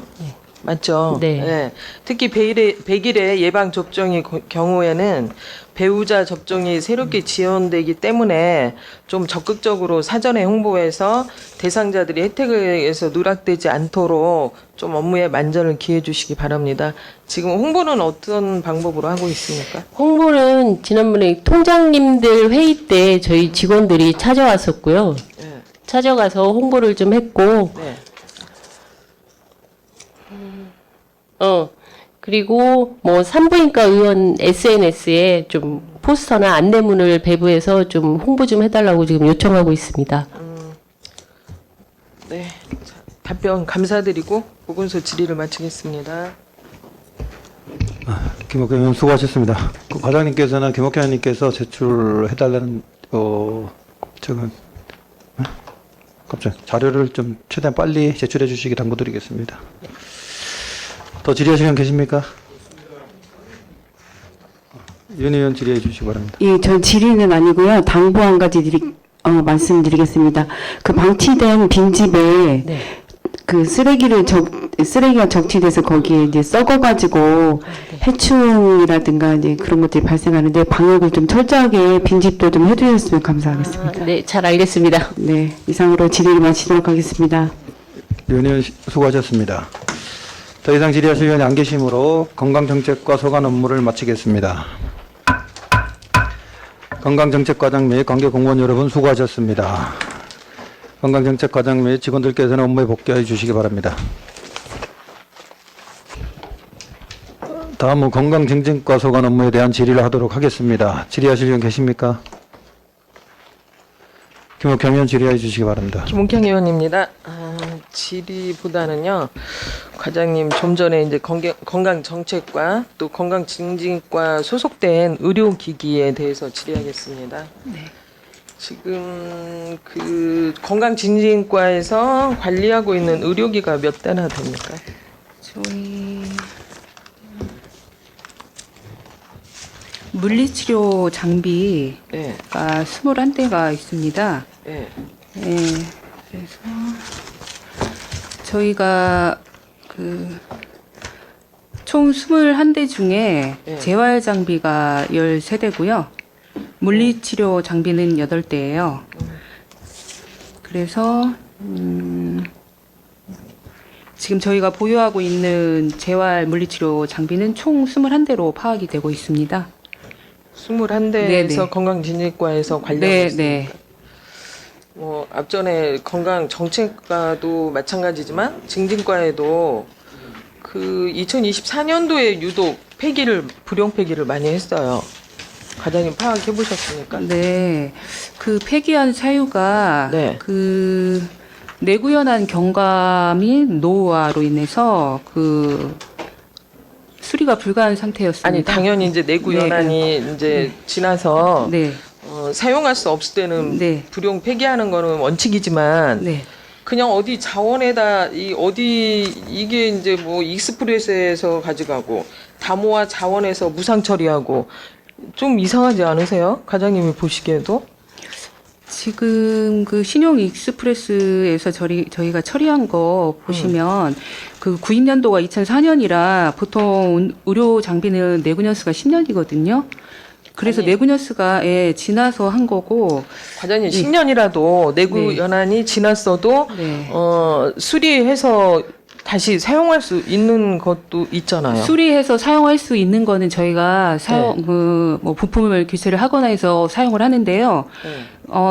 맞죠? 네. 특히 100일에 예방 접종의 경우에는 배우자 접종이 새롭게 지원되기 때문에 좀 적극적으로 사전에 홍보해서 대상자들이 혜택에서 누락되지 않도록 좀 업무에 만전을 기해 주시기 바랍니다. 지금 홍보는 어떤 방법으로 하고 있습니까? 홍보는 지난번에 통장님들 회의 때 저희 직원들이 찾아왔었고요. 네. 찾아가서 홍보를 좀 했고, 네. 그리고 뭐 산부인과 의원 SNS에 좀 포스터나 안내문을 배부해서 좀 홍보 좀 해달라고 지금 요청하고 있습니다. 네. 자, 답변 감사드리고 보건소 질의를 마치겠습니다. 김옥현 의원 수고하셨습니다. 그 과장님께서나 김옥현 의원님께서 제출해달라는 갑자기 자료를 좀 최대한 빨리 제출해 주시기 당부드리겠습니다. 더 질의하시는 분 계십니까? 윤 의원 질의해 주시기 바랍니다. 예, 전 질의는 아니고요. 당부 한 가지 말씀드리겠습니다. 그 방치된 빈집에 네. 그 쓰레기가 적치돼서 거기에 이제 썩어가지고 해충이라든가 이제 그런 것들이 발생하는데 방역을 좀 철저하게 빈집도 좀 해주셨으면 감사하겠습니다. 네, 잘 알겠습니다. 네, 이상으로 질의를 마치도록 하겠습니다. 윤 의원 수고하셨습니다. 더 이상 질의하실 의원이 안 계시므로 건강정책과 소관 업무를 마치겠습니다. 건강정책과장 및 관계 공무원 여러분 수고하셨습니다. 건강정책과장 및 직원들께서는 업무에 복귀해 주시기 바랍니다. 다음은 건강증진과 소관 업무에 대한 질의를 하도록 하겠습니다. 질의하실 의원 계십니까? 김옥현 의원 질의해 주시기 바랍니다. 김옥현 의원입니다. 질의보다는요, 과장님 좀 전에 이제 건강정책과 또 건강증진과 소속된 의료기기에 대해서 질의하겠습니다. 네. 지금 그 건강증진과에서 관리하고 있는 의료기가 몇 대나 됩니까? 저희 물리치료 장비가 네. 21대가 있습니다. 네. 네, 그래서 저희가 총 21대 중에 네. 재활 장비가 13대고요. 물리치료 장비는 8대예요. 그래서 지금 저희가 보유하고 있는 재활 물리치료 장비는 총 21대로 파악이 되고 있습니다. 21대에서 네네. 건강증진과에서 관리하고 네, 있습니다. 네. 앞전에 건강정책과도 마찬가지지만 증진과에도 그 2024년도에 유독 불용 폐기를 많이 했어요. 과장님 파악해 보셨습니까? 네. 그 폐기한 사유가 네. 그 뇌구연한 경과 및 노화로 인해서 그 수리가 불가한 상태였습니다. 아니 당연히 이제 내구 연한이 이제 지나서 네. 사용할 수 없을 때는 네. 불용 폐기하는 거는 원칙이지만 네. 그냥 어디 자원에다 이게 이제 뭐 익스프레스에서 가져가고 다모와 자원에서 무상 처리하고 좀 이상하지 않으세요? 과장님이 보시기에도? 지금 그 신용 익스프레스에서 저희가 처리한 거 보시면 그 구입 연도가 2004년이라 보통 의료 장비는 내구년수가 10년이거든요. 그래서 아니. 내구년수가 지나서 한 거고. 과장님 네. 10년이라도 내구 네. 연한이 지났어도 네. 수리해서 다시 사용할 수 있는 것도 있잖아요. 수리해서 사용할 수 있는 거는 저희가 뭐 부품을 교체를 하거나 해서 사용을 하는데요. 네.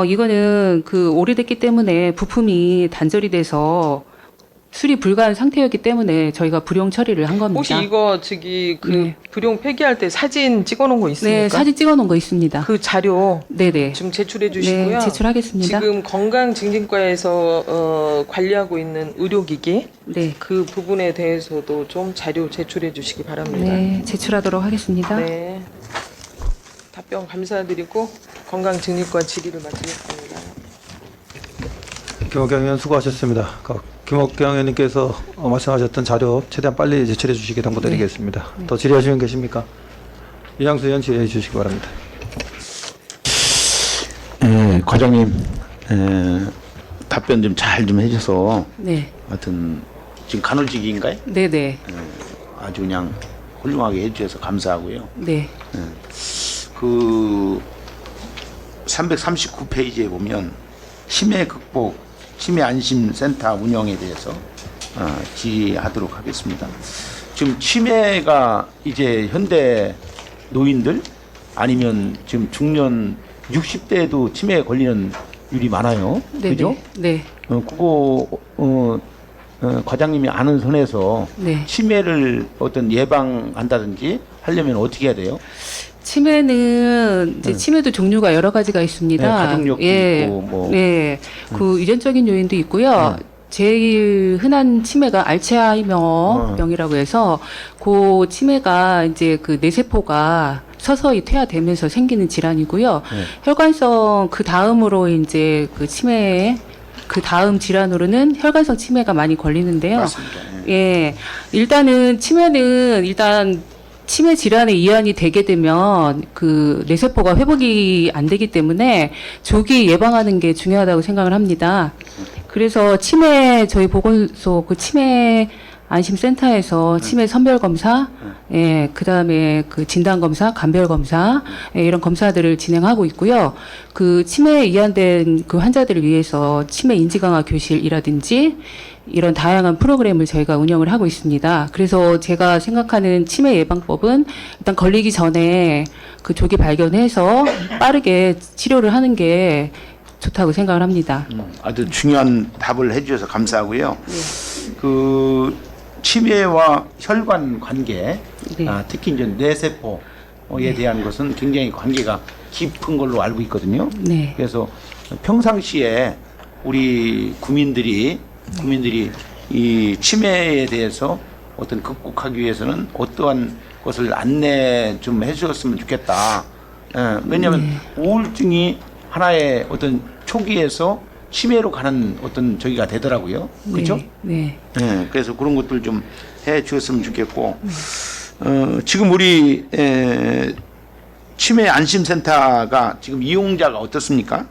이거는 그 오래됐기 때문에 부품이 단절이 돼서 수리 불가한 상태였기 때문에 저희가 불용 처리를 한 겁니다. 혹시 이거 네. 불용 폐기할 때 사진 찍어놓은 거 있습니까? 네, 사진 찍어 놓은 거 있습니다. 그 자료 네네. 좀 제출해 주시고요. 네, 제출하겠습니다. 지금 건강증진과에서 관리하고 있는 의료기기 네. 그 부분에 대해서도 좀 자료 제출해 주시기 바랍니다. 네, 제출하도록 하겠습니다. 네. 답변 감사드리고 건강증진과 질의를 마치겠습니다. 김옥경 의원 수고하셨습니다. 김옥경 의원님께서 말씀하셨던 자료 최대한 빨리 제출해 주시기 당부드리겠습니다. 더 질의하시는 분 계십니까? 이장수 의원 질의해 주시기 바랍니다. 과장님 답변 좀 잘 좀 해줘서 네. 하여튼 지금 간호직인가요? 네네. 아주 그냥 훌륭하게 해주셔서 감사하고요. 네. 그 339페이지에 보면 치매 극복, 치매 안심센터 운영에 대해서 질의하도록 하겠습니다. 지금 치매가 이제 현대 노인들 아니면 지금 중년 60대에도 치매에 걸리는 일이 많아요. 네네. 그죠? 네. 그거 과장님이 아는 선에서 네. 치매를 어떤 예방한다든지 하려면 어떻게 해야 돼요? 치매는 이제 치매도 종류가 여러 가지가 있습니다. 네, 가족력도 있고 뭐. 네, 그 유전적인 요인도 있고요. 제일 흔한 치매가 알츠하이머병이라고 해서 그 치매가 이제 그 뇌세포가 서서히 퇴화되면서 생기는 질환이고요. 혈관성 그 다음으로 이제 그 치매 그 다음 질환으로는 혈관성 치매가 많이 걸리는데요. 맞습니다. 예, 일단은 치매는 일단 치매 질환의 이완이 되게 되면 그 뇌세포가 회복이 안 되기 때문에 조기 예방하는 게 중요하다고 생각을 합니다. 그래서 저희 보건소 그 치매 안심센터에서 치매 선별 검사, 그 다음에 그 진단 검사, 간별 검사, 이런 검사들을 진행하고 있고요. 그 치매에 이완된 그 환자들을 위해서 치매 인지 강화 교실이라든지 이런 다양한 프로그램을 저희가 운영을 하고 있습니다. 그래서 제가 생각하는 치매 예방법은 일단 걸리기 전에 그 조기 발견해서 빠르게 치료를 하는 게 좋다고 생각을 합니다. 아주 중요한 답을 해주셔서 감사하고요. 그 치매와 혈관 관계, 네. 특히 이제 뇌세포에 대한 것은 굉장히 관계가 깊은 걸로 알고 있거든요. 네. 그래서 평상시에 우리 국민들이 이 치매에 대해서 어떤 극복하기 위해서는 어떠한 것을 안내 좀 해주셨으면 좋겠다. 왜냐하면 우울증이 하나의 어떤 초기에서 치매로 가는 어떤 저기가 되더라고요. 그렇죠? 네. 그래서 그런 것들 좀 해주셨으면 좋겠고, 지금 우리 치매 안심센터가 지금 이용자가 어떻습니까?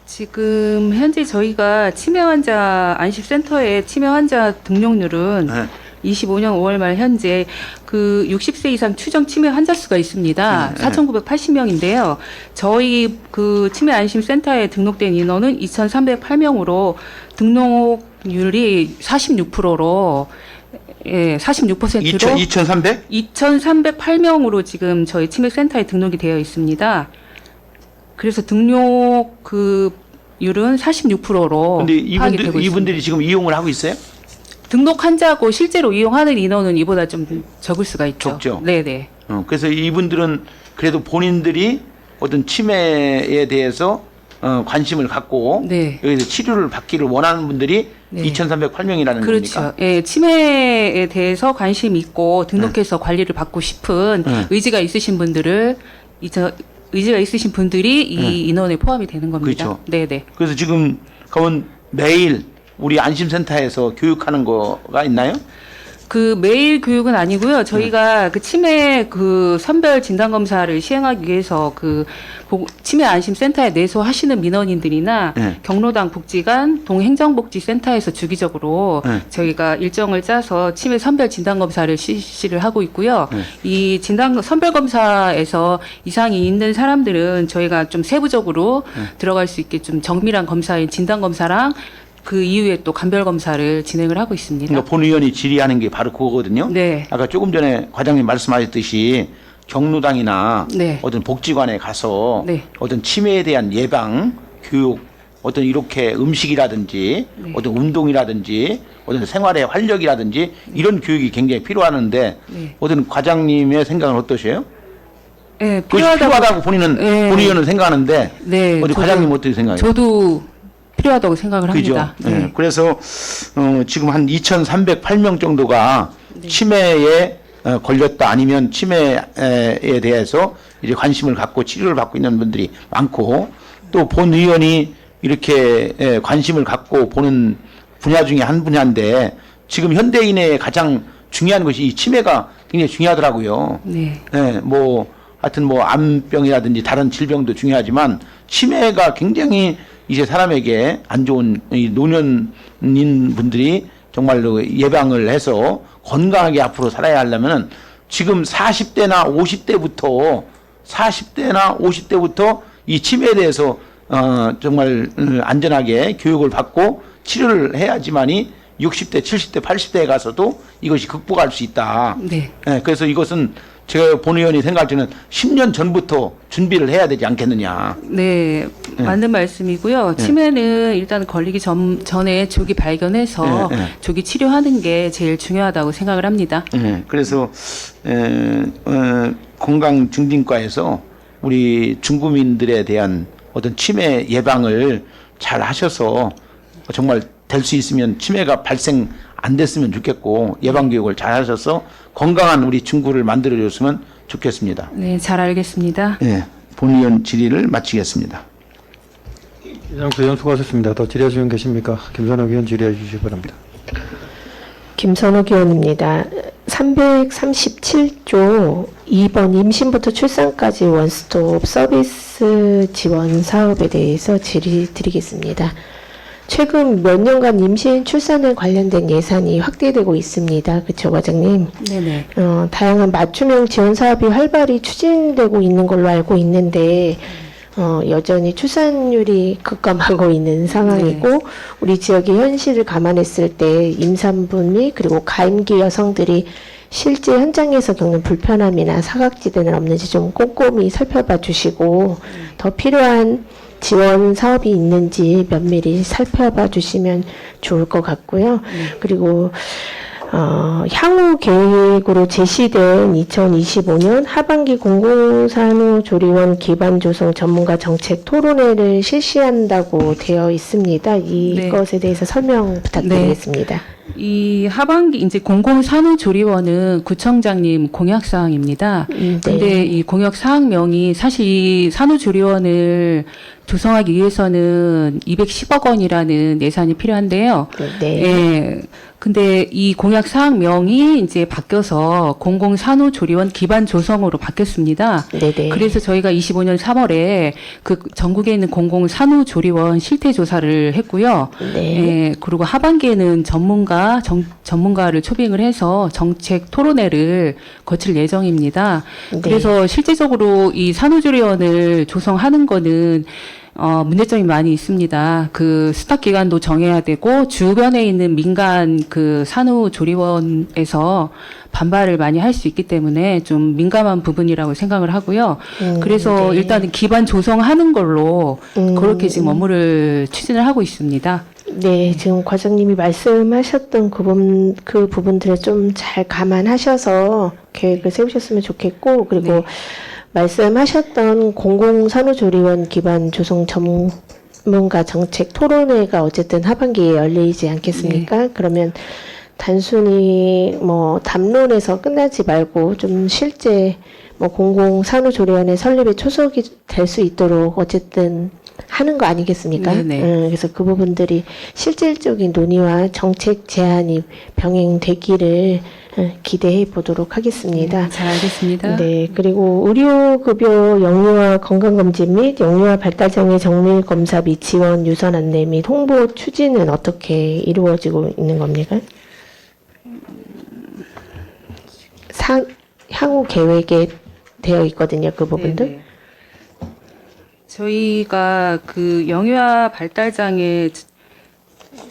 지금 현재 저희가 치매 환자 안심센터의 치매 환자 등록률은 25년 5월 말 현재 그 60세 이상 추정 치매 환자 수가 있습니다. 4,980명인데요. 저희 그 치매 안심센터에 등록된 인원은 2,308명으로 등록률이 46%로 46%로 2,300? 2,308명으로 지금 저희 치매센터에 등록이 되어 있습니다. 그래서 등록 율은 46%로 근데 파악이 되고 있습니다. 이분들이 지금 이용을 하고 있어요? 등록 환자고 실제로 이용하는 인원은 이보다 좀 적을 수가 있죠. 적죠? 네네. 그래서 이분들은 그래도 본인들이 어떤 치매에 대해서 관심을 갖고 네. 여기서 치료를 받기를 원하는 분들이 네. 2,308명이라는 그렇죠. 겁니까? 예, 치매에 대해서 관심 있고 등록해서 관리를 받고 싶은 의지가 있으신 분들을 의지가 있으신 분들이 이 인원에 포함이 되는 겁니다. 그렇죠. 네네. 그래서 지금 그러면 매일 우리 안심센터에서 교육하는 거가 있나요? 그 매일 교육은 아니고요. 저희가 그 치매 그 선별 진단 검사를 시행하기 위해서 그 치매 안심 센터에 내소 하시는 민원인들이나 네. 경로당 복지관 동행정복지센터에서 주기적으로 저희가 일정을 짜서 치매 선별 진단 검사를 실시를 하고 있고요. 이 진단 선별 검사에서 이상이 있는 사람들은 저희가 좀 세부적으로 들어갈 수 있게 좀 정밀한 검사인 진단 검사랑 그 이후에 또 간별 검사를 진행을 하고 있습니다. 그러니까 본의원이 질의하는 게 바로 그거거든요. 네. 아까 조금 전에 과장님 말씀하셨듯이 경로당이나 네. 어떤 복지관에 가서 네. 어떤 치매에 대한 예방, 교육, 어떤 이렇게 음식이라든지 네. 어떤 운동이라든지 어떤 생활의 활력이라든지 이런 교육이 굉장히 필요하는데 네. 어떤 과장님의 생각은 어떠세요? 네, 그것이 필요하다고 본인은 네. 본의원은 생각하는데 네, 어디 저도- 과장님 어떻게 생각해요? 저도 필요하다고 생각을 그죠? 합니다. 네. 그래서 지금 한 2,308명 정도가 치매에 걸렸다 아니면 치매에 대해서 이제 관심을 갖고 치료를 받고 있는 분들이 많고 또 본 의원이 이렇게 관심을 갖고 보는 분야 중에 한 분야인데 지금 현대인의 가장 중요한 것이 이 치매가 굉장히 중요하더라고요. 네. 네, 뭐 하여튼 뭐 암병이라든지 다른 질병도 중요하지만 치매가 굉장히 이제 사람에게 안 좋은 이 노년인 분들이 정말로 예방을 해서 건강하게 앞으로 살아야 하려면은 지금 40대나 50대부터 이 치매에 대해서 정말 안전하게 교육을 받고 치료를 해야지만이 60대, 70대, 80대에 가서도 이것이 극복할 수 있다. 네. 예, 그래서 이것은 제가 본 의원이 생각할 때는 10년 전부터 준비를 해야 되지 않겠느냐. 네, 맞는 말씀이고요. 치매는 일단 걸리기 전에 조기 발견해서 네, 네. 조기 치료하는 게 제일 중요하다고 생각을 합니다. 그래서 건강증진과에서 우리 중국민들에 대한 어떤 치매 예방을 잘 하셔서 정말 될 수 있으면 치매가 발생 안 됐으면 좋겠고 예방 교육을 잘 하셔서 건강한 우리 중구를 만들어 줬으면 좋겠습니다. 네, 잘 알겠습니다. 예, 본의원 질의를 마치겠습니다. 이장수 의원 수고하셨습니다. 더 질의하시는 분 계십니까? 김선호 의원 질의해 주시기 바랍니다. 김선욱 의원입니다. 337조 2번 임신부터 출산까지 원스톱 서비스 지원 사업에 대해서 질의 드리겠습니다. 최근 몇 년간 임신, 출산에 관련된 예산이 확대되고 있습니다. 그렇죠, 과장님? 네네. 다양한 맞춤형 지원 사업이 활발히 추진되고 있는 걸로 알고 있는데 여전히 출산율이 급감하고 있는 상황이고 우리 지역의 현실을 감안했을 때 임산부 및 그리고 가임기 여성들이 실제 현장에서 겪는 불편함이나 사각지대는 없는지 좀 꼼꼼히 살펴봐 주시고 더 필요한 지원 사업이 있는지 면밀히 살펴봐 주시면 좋을 것 같고요. 그리고 향후 계획으로 제시된 2025년 하반기 공공산후조리원 기반 조성 전문가 정책 토론회를 실시한다고 되어 있습니다. 이것에 대해서 설명 부탁드리겠습니다. 이 하반기 이제 공공산후조리원은 구청장님 공약 사항입니다. 근데 이 공약 사항명이 사실 이 산후조리원을 조성하기 위해서는 210억 원이라는 예산이 필요한데요. 네. 예. 근데 이 공약 사항명이 이제 바뀌어서 공공산후조리원 기반 조성으로 바뀌었습니다. 네네. 그래서 저희가 25년 3월에 그 전국에 있는 공공산후조리원 실태 조사를 했고요. 네. 예, 그리고 하반기에는 전문가를 초빙을 해서 정책 토론회를 거칠 예정입니다. 네. 그래서 실제적으로 이 산후조리원을 조성하는 거는 문제점이 많이 있습니다. 그 스탑 기간도 정해야 되고 주변에 있는 민간 그 산후조리원에서 반발을 많이 할 수 있기 때문에 좀 민감한 부분이라고 생각을 하고요. 그래서 네. 일단은 기반 조성하는 걸로 그렇게 지금 업무를 추진을 하고 있습니다. 네, 지금 과장님이 말씀하셨던 그 부분들을 좀 잘 감안하셔서 계획을 세우셨으면 좋겠고, 그리고 말씀하셨던 공공산후조리원 기반 조성 전문가 정책 토론회가 어쨌든 하반기에 열리지 않겠습니까? 그러면 단순히 뭐 담론에서 끝나지 말고 좀 실제 뭐 공공산후조리원의 설립에 초석이 될 수 있도록 어쨌든 하는 거 아니겠습니까? 네네. 그래서 그 부분들이 실질적인 논의와 정책 제안이 병행되기를 기대해 보도록 하겠습니다. 잘 알겠습니다. 네, 그리고 의료급여 영유아 건강검진 및 영유아 발달장애 정밀검사 및 지원 유선 안내 및 홍보 추진은 어떻게 이루어지고 있는 겁니까? 향후 계획에 되어 있거든요, 그 부분들. 네네. 저희가 그 영유아 발달장애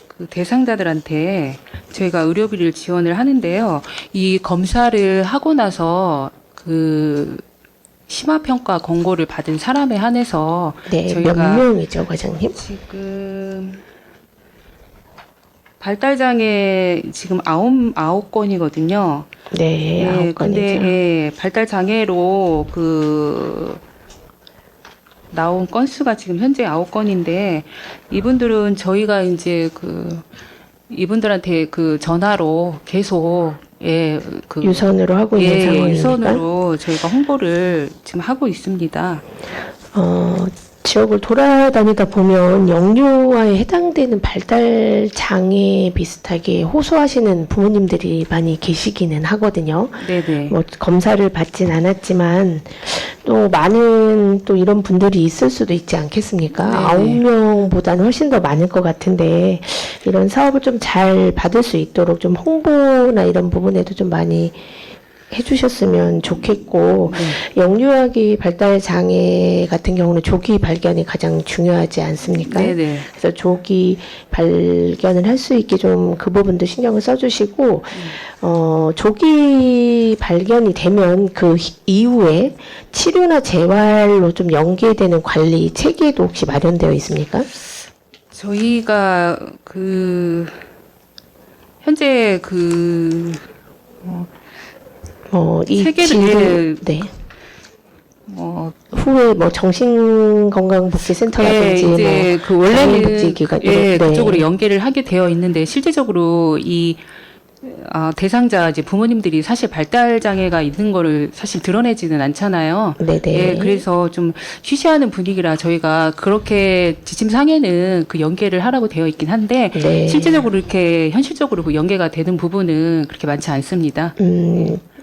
그 대상자들한테 저희가 의료비를 지원을 하는데요. 이 검사를 하고 나서 그 심화평가 권고를 받은 사람에 한해서 네, 몇 저희가 명이죠, 과장님? 지금 발달장애 지금 아홉 건이거든요. 네, 아홉 건이죠. 근데 발달장애로 그 나온 건수가 지금 현재 9건인데 이분들은 저희가 이제 그 이분들한테 그 전화로 계속 그 유선으로 하고 있는 상황입니까? 유선으로 저희가 홍보를 지금 하고 있습니다. 지역을 돌아다니다 보면 영유아에 해당되는 발달 장애 비슷하게 호소하시는 부모님들이 많이 계시기는 하거든요. 네네. 뭐 검사를 받진 않았지만 또 많은 또 이런 분들이 있을 수도 있지 않겠습니까? 네네. 9명보다는 훨씬 더 많을 것 같은데 이런 사업을 좀 잘 받을 수 있도록 좀 홍보나 이런 부분에도 좀 많이 해주셨으면 좋겠고 영유아기 발달 장애 같은 경우는 조기 발견이 가장 중요하지 않습니까? 네네. 그래서 조기 발견을 할 수 있게 좀 그 부분도 신경을 써주시고 조기 발견이 되면 그 이후에 치료나 재활로 좀 연계되는 관리 체계도 혹시 마련되어 있습니까? 저희가 현재 이 체계를 진료, 네. 후에 뭐 정신건강복지센터라든지 이제 뭐 그 원래는 보건복지기관 예, 네. 그쪽으로 연계를 하게 되어 있는데 실제적으로 이 대상자 이제 부모님들이 사실 발달 장애가 있는 거를 사실 드러내지는 않잖아요. 네네. 예, 그래서 좀 쉬쉬하는 분위기라 저희가 그렇게 지침상에는 그 연계를 하라고 되어 있긴 한데 네. 실제적으로 이렇게 현실적으로 그 연계가 되는 부분은 그렇게 많지 않습니다.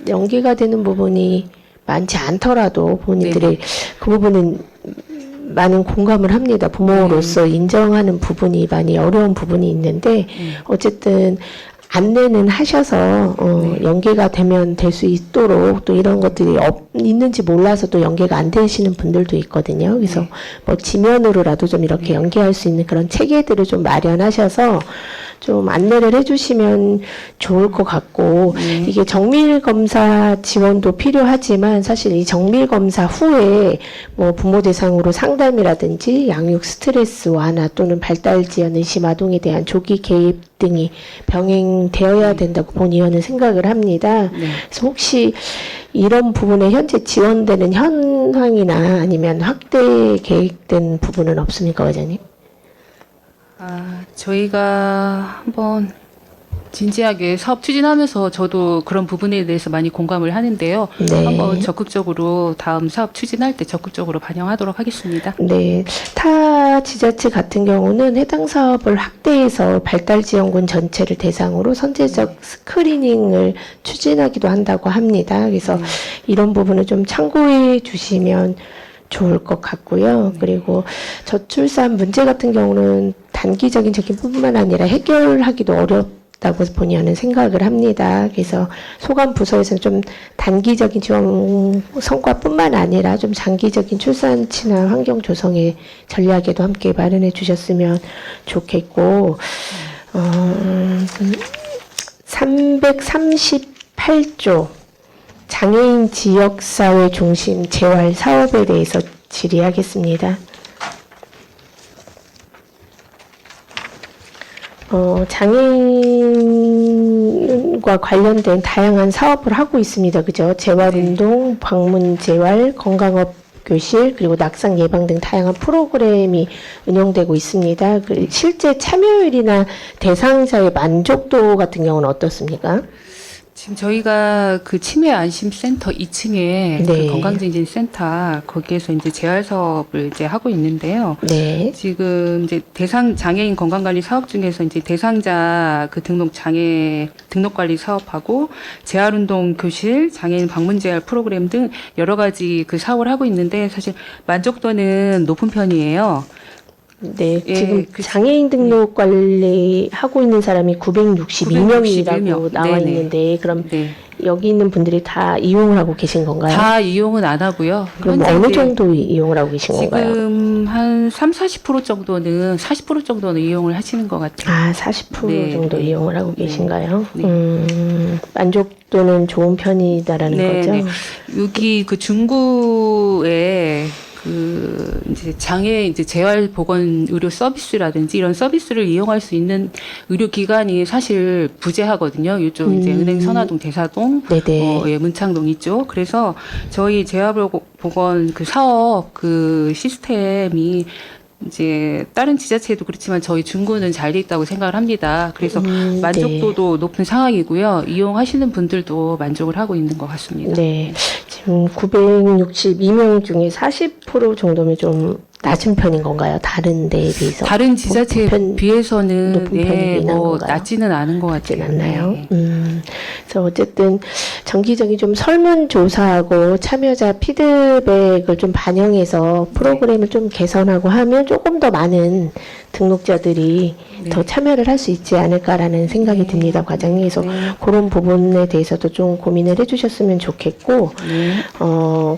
연계가 되는 부분이 많지 않더라도 본인들이 네네. 그 부분은 많은 공감을 합니다. 부모로서 인정하는 부분이 많이 어려운 부분이 있는데 어쨌든 안내는 하셔서 연계가 되면 될 수 있도록 또 이런 것들이 있는지 몰라서 또 연계가 안 되시는 분들도 있거든요. 그래서 뭐 지면으로라도 좀 이렇게 연계할 수 있는 그런 체계들을 좀 마련하셔서 좀 안내를 해주시면 좋을 것 같고 이게 정밀검사 지원도 필요하지만 사실 이 정밀검사 후에 뭐 부모 대상으로 상담이라든지 양육 스트레스 완화 또는 발달 지연 의심 아동에 대한 조기 개입 등이 병행되어야 된다고 본 의원은 생각을 합니다. 그래서 혹시 이런 부분에 현재 지원되는 현황이나 아니면 확대 계획된 부분은 없습니까, 과장님? 저희가 한번 진지하게 사업 추진하면서 저도 그런 부분에 대해서 많이 공감을 하는데요. 네. 한번 적극적으로 다음 사업 추진할 때 적극적으로 반영하도록 하겠습니다. 네, 타 지자체 같은 경우는 해당 사업을 확대해서 발달지원군 전체를 대상으로 선제적 스크리닝을 추진하기도 한다고 합니다. 그래서 이런 부분을 좀 참고해 주시면 좋을 것 같고요. 그리고 저출산 문제 같은 경우는 단기적인 적용뿐만 아니라 해결하기도 어렵다고 본의원은 생각을 합니다. 그래서 소관 부서에서는 좀 단기적인 지원 성과뿐만 아니라 좀 장기적인 출산 친화 환경 조성의 전략에도 함께 마련해 주셨으면 좋겠고 338조 장애인 지역사회 중심 재활 사업에 대해서 질의하겠습니다. 장애인과 관련된 다양한 사업을 하고 있습니다. 그죠? 재활운동, 방문재활, 건강업 교실 그리고 낙상 예방 등 다양한 프로그램이 운영되고 있습니다. 실제 참여율이나 대상자의 만족도 같은 경우는 어떻습니까? 지금 저희가 그 치매 안심센터 2층에 네. 그 건강증진센터 거기에서 이제 재활 사업을 이제 하고 있는데요. 네. 지금 이제 대상 장애인 건강관리 사업 중에서 이제 대상자 그 등록관리 사업하고 재활운동 교실, 장애인 방문 재활 프로그램 등 여러 가지 그 사업을 하고 있는데 사실 만족도는 높은 편이에요. 네, 예, 지금 그- 장애인 등록 관리하고 있는 사람이 961명이라고 961명. 나와 네네. 있는데 그럼 네. 여기 있는 분들이 다 이용을 하고 계신 건가요? 다 이용은 안 하고요. 그럼 현재 어느 이제 정도 이용을 하고 계신 건가요? 지금 한 40% 정도는 40% 정도는 이용을 하시는 것 같아요. 아, 40% 네, 정도 네. 이용을 하고 네. 계신가요? 네. 만족도는 좋은 편이다라는 네, 거죠? 네. 여기 그 중구에 그 이제 장애 이제 재활 보건 의료 서비스라든지 이런 서비스를 이용할 수 있는 의료 기관이 사실 부재하거든요. 이쪽 이제 은행 선화동, 대사동, 네네. 예, 문창동 있죠. 그래서 저희 재활보건 그 사업 그 시스템이 이제 다른 지자체도 그렇지만 저희 중구는 잘 돼 있다고 생각을 합니다. 그래서 만족도도 높은 상황이고요. 이용하시는 분들도 만족을 하고 있는 것 같습니다. 네. 지금 962명 중에 40% 정도면 좀 낮은 편인 건가요? 다른 데에 비해서? 다른 지자체에 높은 비해서는 높은 편이긴 한 뭐 건가요? 낮지는 않은 것 같진 같아요. 않나요? 네. 그래서 어쨌든 정기적인 좀 설문조사하고 참여자 피드백을 좀 반영해서 프로그램을 좀 개선하고 하면 조금 더 많은 등록자들이 네. 더 참여를 할 수 있지 않을까라는 생각이 듭니다, 과장님. 그래서 네. 그런 부분에 대해서도 좀 고민을 해주셨으면 좋겠고, 네.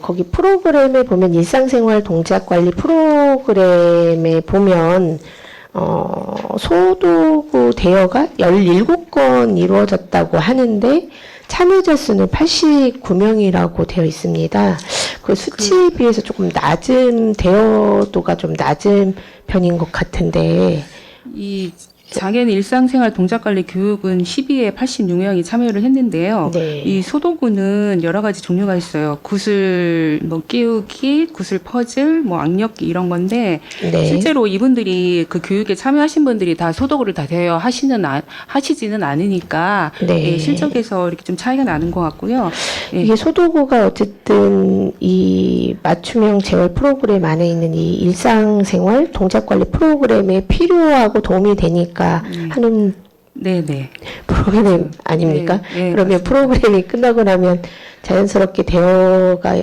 거기 프로그램에 보면 일상생활 동작관리 프로그램에 보면 소도구 대여가 17건 이루어졌다고 하는데 참여자 수는 89명이라고 되어 있습니다. 그 수치에 비해서 조금 낮은 대여도가 좀 낮은 편인 것 같은데 이 장애인 일상생활 동작관리 교육은 12에 86명이 참여를 했는데요. 네. 이 소도구는 여러 가지 종류가 있어요. 구슬 뭐 끼우기, 구슬 퍼즐, 뭐 악력기 이런 건데 네. 실제로 이분들이 그 교육에 참여하신 분들이 다 소도구를 다 대여 하시지는 않으니까 네. 예, 실적에서 이렇게 좀 차이가 나는 것 같고요. 예. 이게 소도구가 어쨌든 이 맞춤형 재활 프로그램 안에 있는 이 일상생활 동작관리 프로그램에 필요하고 도움이 되니까 하는 네네. 프로그램 아닙니까? 네, 네, 그러면 맞습니다. 프로그램이 끝나고 나면 자연스럽게 대여가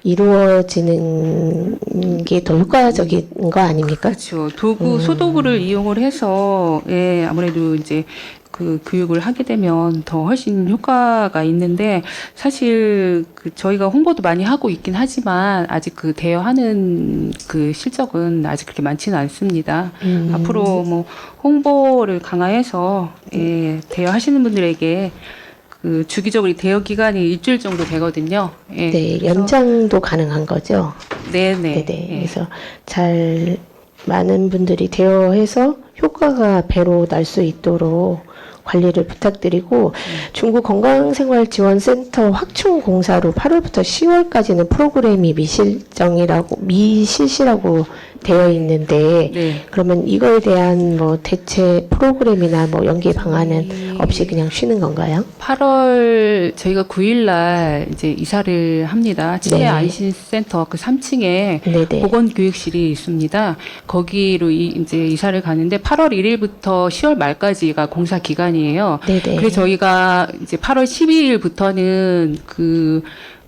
이루어지는 게 더 효과적인 거 아닙니까? 그렇죠. 소도구를 이용을 해서 예, 아무래도 이제 그 교육을 하게 되면 더 훨씬 효과가 있는데 사실 그 저희가 홍보도 많이 하고 있긴 하지만 아직 그 대여하는 그 실적은 아직 그렇게 많지는 않습니다. 앞으로 뭐 홍보를 강화해서 예, 대여하시는 분들에게 그 주기적으로 이 대여 기간이 일주일 정도 되거든요. 예, 네, 그래서- 연장도 가능한 거죠. 네네. 네네. 예. 그래서 잘 많은 분들이 대여해서 효과가 배로 날 수 있도록 관리를 부탁드리고 중구건강생활지원센터 확충 공사로 8월부터 10월까지는 프로그램이 미실시라고 되어 있는데 네. 그러면 이거에 대한 뭐 대체 프로그램이나 뭐 연계 방안은 없이 그냥 쉬는 건가요? 8월 저희가 9일날 이제 이사를 합니다. 치매 네. 안심센터 그 3층에 네네. 보건교육실이 있습니다. 거기로 이제 이사를 가는데 8월 1일부터 10월 말까지가 공사 기간이에요. 네네. 그래서 저희가 이제 8월 12일부터는 그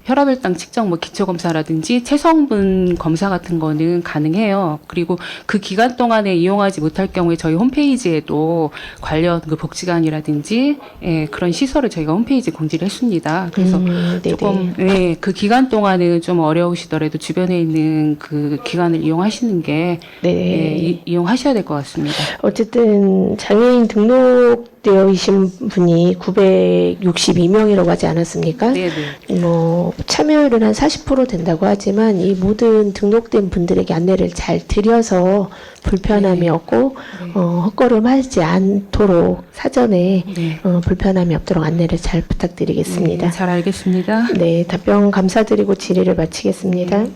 혈압혈당 측정 뭐 기초검사라든지 체성분 검사 같은 거는 가능해요. 그리고 그 기간 동안에 이용하지 못할 경우에 저희 홈페이지에도 관련 그 복지관이라든지 예, 그런 시설을 저희가 홈페이지에 공지를 했습니다. 그래서 네네. 조금 예, 그 기간 동안은 좀 어려우시더라도 주변에 있는 그 기관을 이용하시는 게 네. 예, 이용하셔야 될 것 같습니다. 어쨌든 장애인 등록되어 계신 분이 962명이라고 하지 않았습니까? 네네. 뭐 참여율은 한 40% 된다고 하지만 이 모든 등록된 분들에게 안내를 잘 드려서 불편함이 네. 없고 헛걸음하지 않도록 사전에 네. 불편함이 없도록 안내를 잘 부탁드리겠습니다. 네, 잘 알겠습니다. 네, 답변 감사드리고 질의를 마치겠습니다.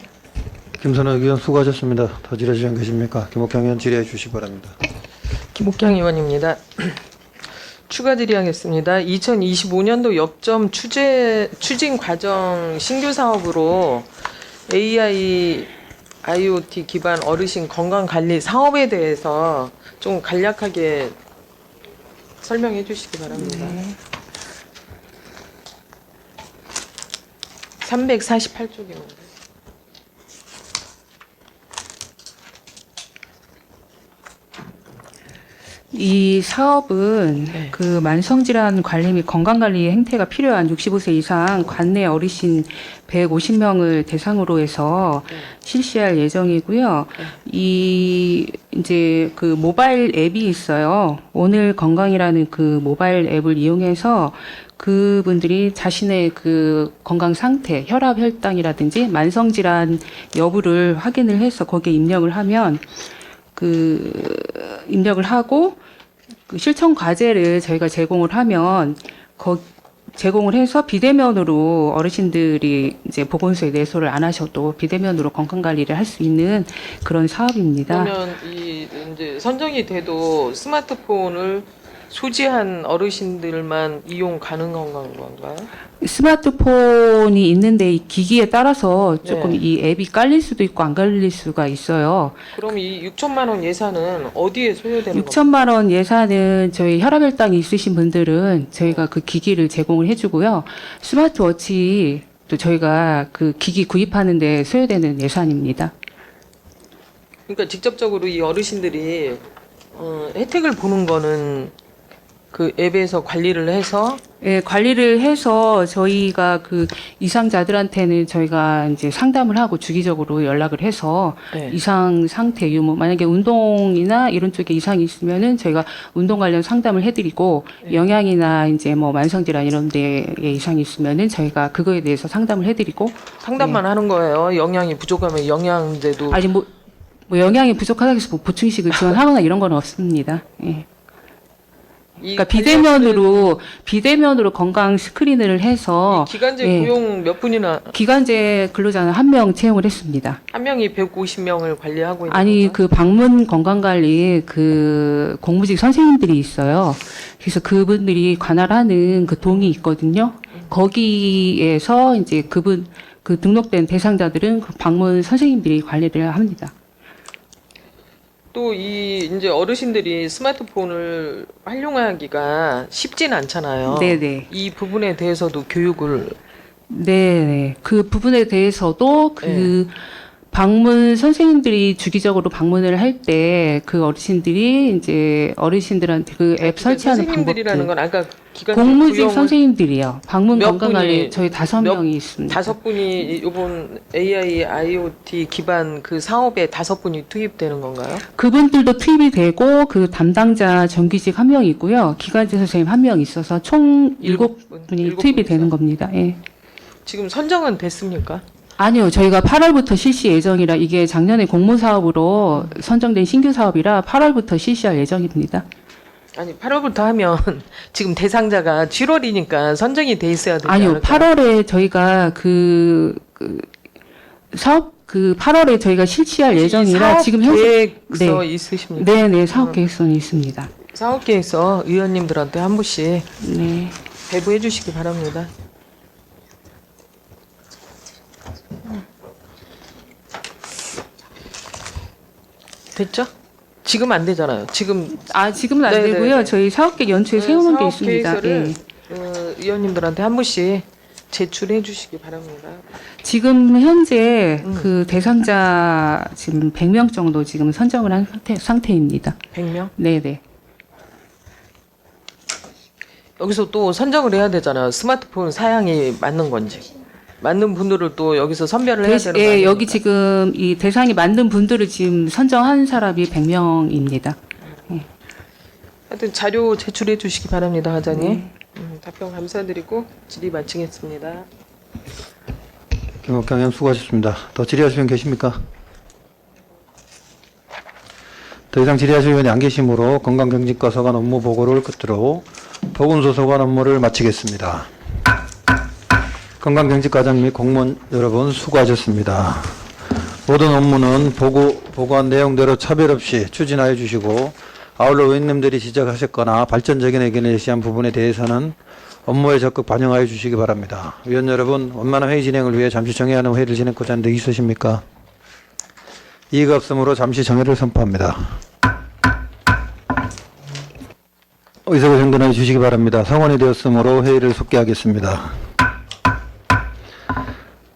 김선호 의원 수고하셨습니다. 더 질의 주장 계십니까? 김옥경 의원 질의해 주시기 바랍니다. 김옥경 의원입니다. 추가 질의하겠습니다. 2025년도 역점 추진 과정 신규 사업으로 AI IoT 기반 어르신 건강 관리 사업에 대해서 좀 간략하게 설명해 주시기 바랍니다. 348쪽입니다. 이 사업은 네. 그 만성질환 관리 및 건강관리 행태가 필요한 65세 이상 관내 어르신 150명을 대상으로 해서 실시할 예정이고요. 이 이제 그 모바일 앱이 있어요. 오늘 건강이라는 그 모바일 앱을 이용해서 그분들이 자신의 그 건강 상태, 혈압 혈당이라든지 만성 질환 여부를 확인을 해서 거기에 입력을 하면 그 입력을 하고 그 실천 과제를 저희가 제공을 하면 제공을 해서 비대면으로 어르신들이 이제 보건소에 내소를 안 하셔도 비대면으로 건강 관리를 할 수 있는 그런 사업입니다. 그러면 이 이제 선정이 돼도 스마트폰을 소지한 어르신들만 이용 가능한 건가요? 스마트폰이 있는데 이 기기에 따라서 조금 네. 이 앱이 깔릴 수도 있고 안 깔릴 수가 있어요. 그럼 이 6천만 원 예산은 어디에 소요되는 건가요? 6천만 원 예산은 저희 혈압혈당이 있으신 분들은 저희가 그 기기를 제공을 해주고요. 스마트워치 또 저희가 그 기기 구입하는 데 소요되는 예산입니다. 그러니까 직접적으로 이 어르신들이 혜택을 보는 거는 그 앱에서 관리를 해서 예, 관리를 해서 저희가 그 이상자들한테는 저희가 이제 상담을 하고 주기적으로 연락을 해서 네. 이상 상태 유무, 만약에 운동이나 이런 쪽에 이상이 있으면은 저희가 운동 관련 상담을 해드리고 영양이나 이제 뭐 만성질환 이런 데에 이상이 있으면은 저희가 그거에 대해서 상담을 해드리고 상담만 하는 거예요. 영양이 부족하면 영양제도 아니 뭐 영양이 부족하다고 해서 뭐 보충식을 지원하거나 이런 건 없습니다. 예. 이 그러니까 관리하시는 비대면으로 건강 스크린을 해서 이 기간제 예. 고용 몇 분이나 기간제 근로자는 1명 채용을 했습니다. 한 명이 150명을 관리하고 있는 아니 건가요? 그 방문 건강관리 그 공무직 선생님들이 있어요. 그래서 그분들이 관할하는 그 동이 있거든요. 거기에서 이제 그 등록된 대상자들은 그 방문 선생님들이 관리를 합니다. 또 이 이제 어르신들이 스마트폰을 활용하기가 쉽진 않잖아요. 네네. 이 부분에 대해서도 교육을 네, 그 부분에 대해서도 그 방문 선생님들이 주기적으로 방문을 할 때 그 어르신들이 이제 어르신들한테 그 앱 설치하는 선생님들이라는 방법들. 건 아까 기간제 공무직 고용을 선생님들이요. 방문 몇 건강관리 분이, 저희 5명이 있습니다. 5분이 이번 AI IoT 기반 그 사업에 5분이 투입되는 건가요? 그분들도 투입이 되고 그 담당자 정규직 1명 있고요. 기간제 선생님 1명 있어서 총 7분이 투입이 되는 겁니다. 예. 지금 선정은 됐습니까? 아니요. 저희가 8월부터 실시 예정이라 이게 작년에 공모 사업으로 선정된 신규 사업이라 8월부터 실시할 예정입니다. 아니 8월부터 하면 지금 대상자가 7월이니까 선정이 돼 있어야 되지 아니요. 않을까요? 8월에 저희가 사업 8월에 저희가 실시할 예정이라 사업 지금 현재 계획서 네. 있으십니까? 네네 사업 계획서는 있습니다. 사업 계획서 의원님들한테 한 분씩 네. 배부해 주시기 바랍니다. 됐죠? 지금 안 되잖아요. 지금은 지금은 안 네네네. 되고요. 저희 사업계획 연초에 세우는 게 사업 있습니다. 계획서를 예. 의원님들한테 한 분씩 제출해 주시기 바랍니다. 지금 현재 그 대상자 지금 100명 정도 지금 선정을 한 상태입니다. 100명? 네네. 여기서 또 선정을 해야 되잖아요. 스마트폰 사양이 맞는 건지. 맞는 분들을 또 여기서 선별을 해야 되는 거 아닙니까? 여기 지금 이 대상이 맞는 분들을 지금 선정한 사람이 100명입니다. 하여튼 자료 제출해 주시기 바랍니다, 과장님. 답변 감사드리고 질의 마치겠습니다. 김옥경 의원 수고하셨습니다. 더 질의하실 분 계십니까? 더 이상 질의하실 의원이 안 계시므로 건강경직과 소관 업무 보고를 끝으로 보건소 소관 업무를 마치겠습니다. 건강경직과장 및 공무원 여러분 수고하셨습니다. 모든 업무는 보고한 내용대로 차별 없이 추진하여 주시고 아울러 의원님들이 지적하셨거나 발전적인 의견을 제시한 부분에 대해서는 업무에 적극 반영하여 주시기 바랍니다. 위원 여러분, 원만한 회의 진행을 위해 잠시 정회하는 회의를 진행하고자 하는데 있으십니까? 이의가 없으므로 잠시 정회를 선포합니다. 의석을 정돈해 주시기 바랍니다. 성원이 되었으므로 회의를 속개하겠습니다.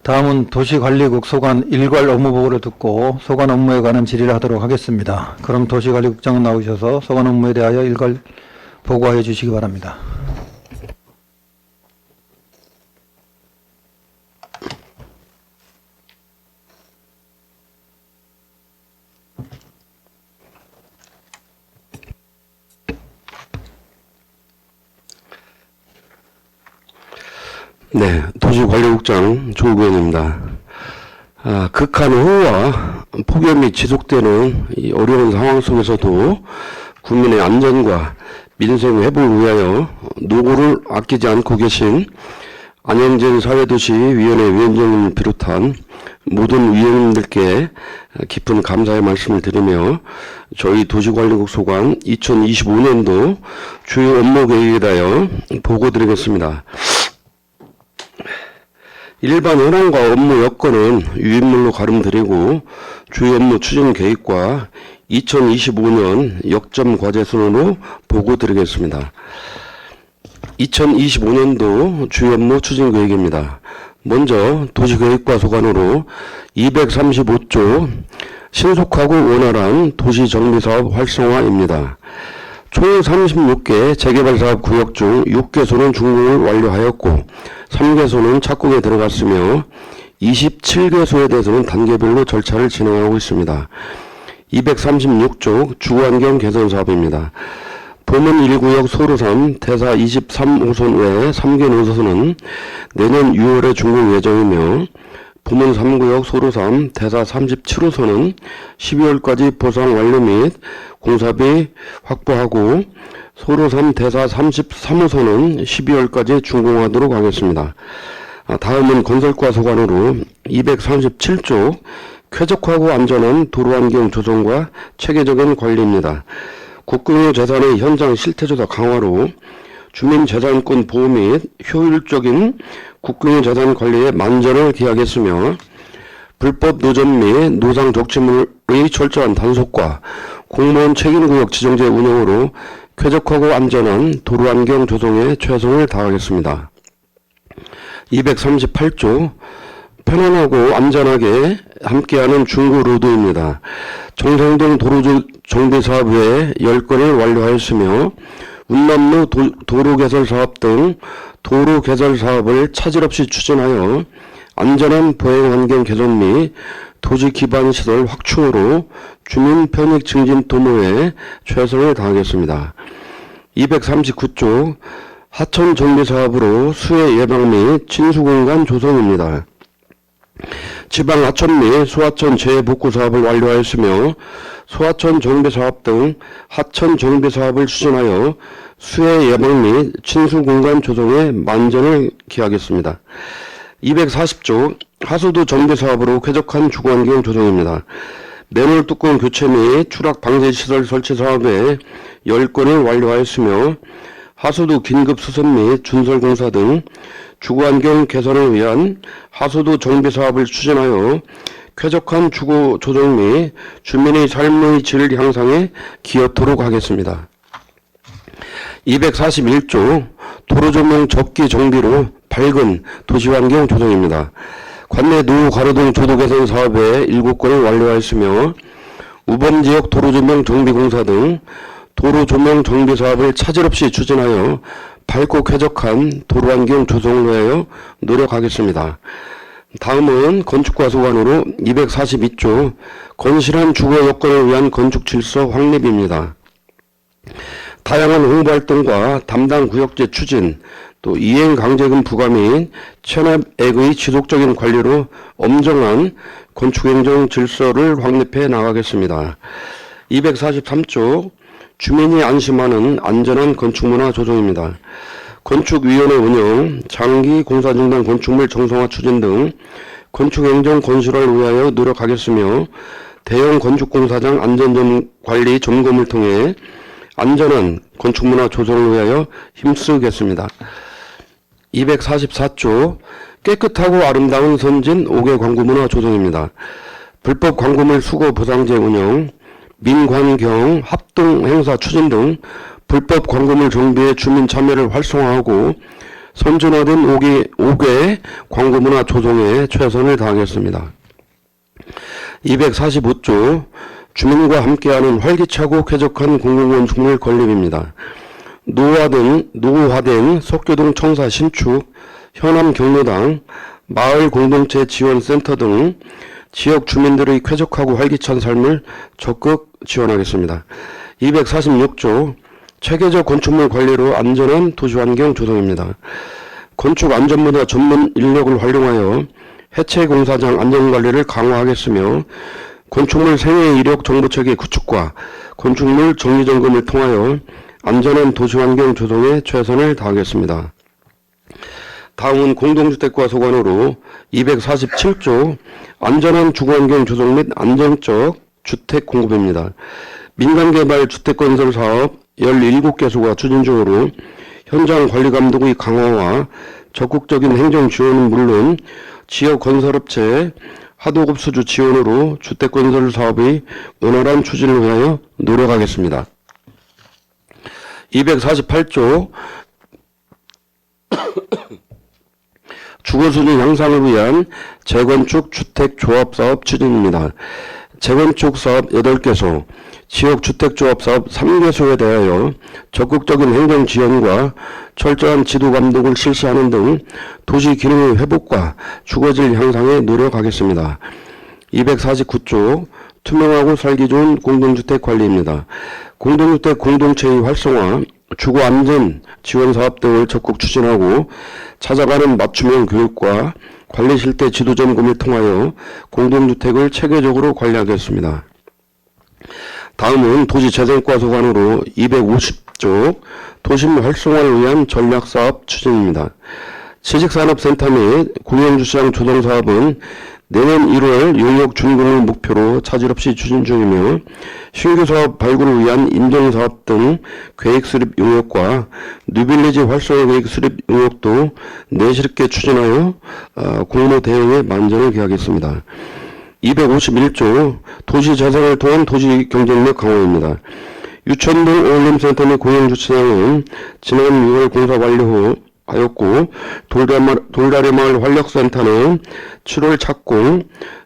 다음은 도시관리국 소관 일괄 업무 보고를 듣고 소관 업무에 관한 질의를 하도록 하겠습니다. 그럼 도시관리국장은 나오셔서 소관 업무에 대하여 일괄 보고하여 주시기 바랍니다. 네, 도시관리국장 조국원입니다. 극한 호우와 폭염이 지속되는 이 어려운 상황 속에서도 국민의 안전과 민생 회복을 위하여 노고를 아끼지 않고 계신 안영진 사회도시위원회 위원장님을 비롯한 모든 위원님들께 깊은 감사의 말씀을 드리며 저희 도시관리국 소관 2025년도 주요 업무 계획에 대하여 보고드리겠습니다. 일반 현황과 업무 여건은 유인물로 가름드리고 주요 업무 추진 계획과 2025년 역점 과제 순으로 보고드리겠습니다. 2025년도 주요 업무 추진 계획입니다. 먼저 도시계획과 소관으로 235조 신속하고 원활한 도시정비사업 활성화입니다. 총 36개 재개발사업 구역 중 6개소는 준공을 완료하였고 3개소는 착공에 들어갔으며 27개소에 대해서는 단계별로 절차를 진행하고 있습니다. 236조 주거환경 개선 사업입니다. 보문 1구역 소로선 대사 23호선 외에 3개 노선은 내년 6월에 준공 예정이며 보문 3구역 소로선 대사 37호선은 12월까지 보상 완료 및 공사비 확보하고 소로선 대사 33호선은 12월까지 준공하도록 하겠습니다. 다음은 건설과 소관으로 237조 쾌적하고 안전한 도로환경 조성과 체계적인 관리입니다. 국공유 재산의 현장 실태조사 강화로 주민재산권 보호 및 효율적인 국공유 재산 관리에 만전을 기하겠으며 불법 노점 및 노상 적치물의 철저한 단속과 공무원 책임구역 지정제 운영으로 쾌적하고 안전한 도로환경 조성에 최선을 다하겠습니다. 238조 편안하고 안전하게 함께하는 중구로드입니다. 정성동 도로정비사업 외에 10건을 완료하였으며 운남로 도로개설 사업 등 도로개설 사업을 차질 없이 추진하여 안전한 보행환경 개선 및 도시 기반 시설 확충으로 주민 편익 증진 도모에 최선을 다하겠습니다. 239조 하천 정비 사업으로 수해 예방 및 침수 공간 조성입니다. 지방 하천 및 소하천 재복구 사업을 완료하였으며 소하천 정비 사업 등 하천 정비 사업을 추진하여 수해 예방 및 침수 공간 조성에 만전을 기하겠습니다. 240조 하수도 정비 사업으로 쾌적한 주거환경 조성입니다. 매몰 뚜껑 교체 및 추락 방지 시설 설치 사업에 10건을 완료하였으며 하수도 긴급 수선 및 준설 공사 등 주거환경 개선을 위한 하수도 정비 사업을 추진하여 쾌적한 주거 조정 및 주민의 삶의 질 향상에 기여토록 하겠습니다. 241조 도로조명 접기 정비로 밝은 도시환경 조성입니다. 관내 노후 가로등 조도 개선 사업에 7건을 완료하였으며 우범지역 도로조명 정비공사 등 도로조명 정비 사업을 차질 없이 추진하여 밝고 쾌적한 도로환경 조성을 위하여 노력하겠습니다. 다음은 건축과 소관으로 242조 건실한 주거 여건을 위한 건축 질서 확립입니다. 다양한 홍보활동과 담당 구역제 추진, 또 이행 강제금 부과 및 체납액의 지속적인 관리로 엄정한 건축행정 질서를 확립해 나가겠습니다. 243조 주민이 안심하는 안전한 건축문화 조성입니다. 건축위원회 운영, 장기 공사중단 건축물 정성화 추진 등 건축행정 건설을 위하여 노력하겠으며 대형 건축공사장 안전관리 점검을 통해 안전한 건축문화 조성을 위하여 힘쓰겠습니다. 244조 깨끗하고 아름다운 선진 5개 광고문화 조성입니다. 불법 광고물 수거 보상제 운영, 민관경 합동 행사 추진 등 불법 광고물 정비에 주민 참여를 활성화하고 선진화된 5개 광고문화 조성에 최선을 다하겠습니다. 245조 주민과 함께하는 활기차고 쾌적한 공공건축물 건립입니다. 노후화된 석교동 청사 신축, 현암 경로당, 마을 공동체 지원센터 등 지역 주민들의 쾌적하고 활기찬 삶을 적극 지원하겠습니다. 246조 체계적 건축물 관리로 안전한 도시환경 조성입니다. 건축 안전문화 전문 인력을 활용하여 해체 공사장 안전관리를 강화하겠으며 건축물 생애 이력 정보체계 구축과 건축물 정리점검을 통하여 안전한 도시환경 조성에 최선을 다하겠습니다. 다음은 공동주택과 소관으로 247조 안전한 주거환경 조성 및 안정적 주택 공급입니다. 민간개발 주택건설 사업 17개소가 추진 중으로 현장 관리 감독의 강화와 적극적인 행정 지원은 물론 지역 건설업체 하도급 수주 지원으로 주택건설 사업의 원활한 추진을 위하여 노력하겠습니다. 248조 주거수준 향상을 위한 재건축 주택조합사업 추진입니다. 재건축 사업 8개소, 지역주택조합사업 3개소에 대하여 적극적인 행정 지원과 철저한 지도 감독을 실시하는 등 도시 기능의 회복과 주거질 향상에 노력하겠습니다. 249조 투명하고 살기 좋은 공동주택 관리입니다. 공동주택 공동체의 활성화, 주거안전 지원사업 등을 적극 추진하고 찾아가는 맞춤형 교육과 관리 실태 지도 점검을 통하여 공동주택을 체계적으로 관리하겠습니다. 다음은 도시재생과 소관으로 250조 도심 활성화를 위한 전략사업 추진입니다. 취직산업센터 및 공영주시장 조성사업은 내년 1월 용역 준공을 목표로 차질 없이 추진 중이며 신규 사업 발굴을 위한 인정사업 등 계획 수립 용역과 뉴빌리지 활성화 계획 수립 용역도 내실있게 추진하여 공모 대응에 만전을 기하겠습니다. 251조 도시재생을 통한 도시 경쟁력 강화입니다. 유천동 어울림센터 및 공영주차장은 지난 6월 공사 완료하였고 돌다리마을 활력센터는 7월 착공,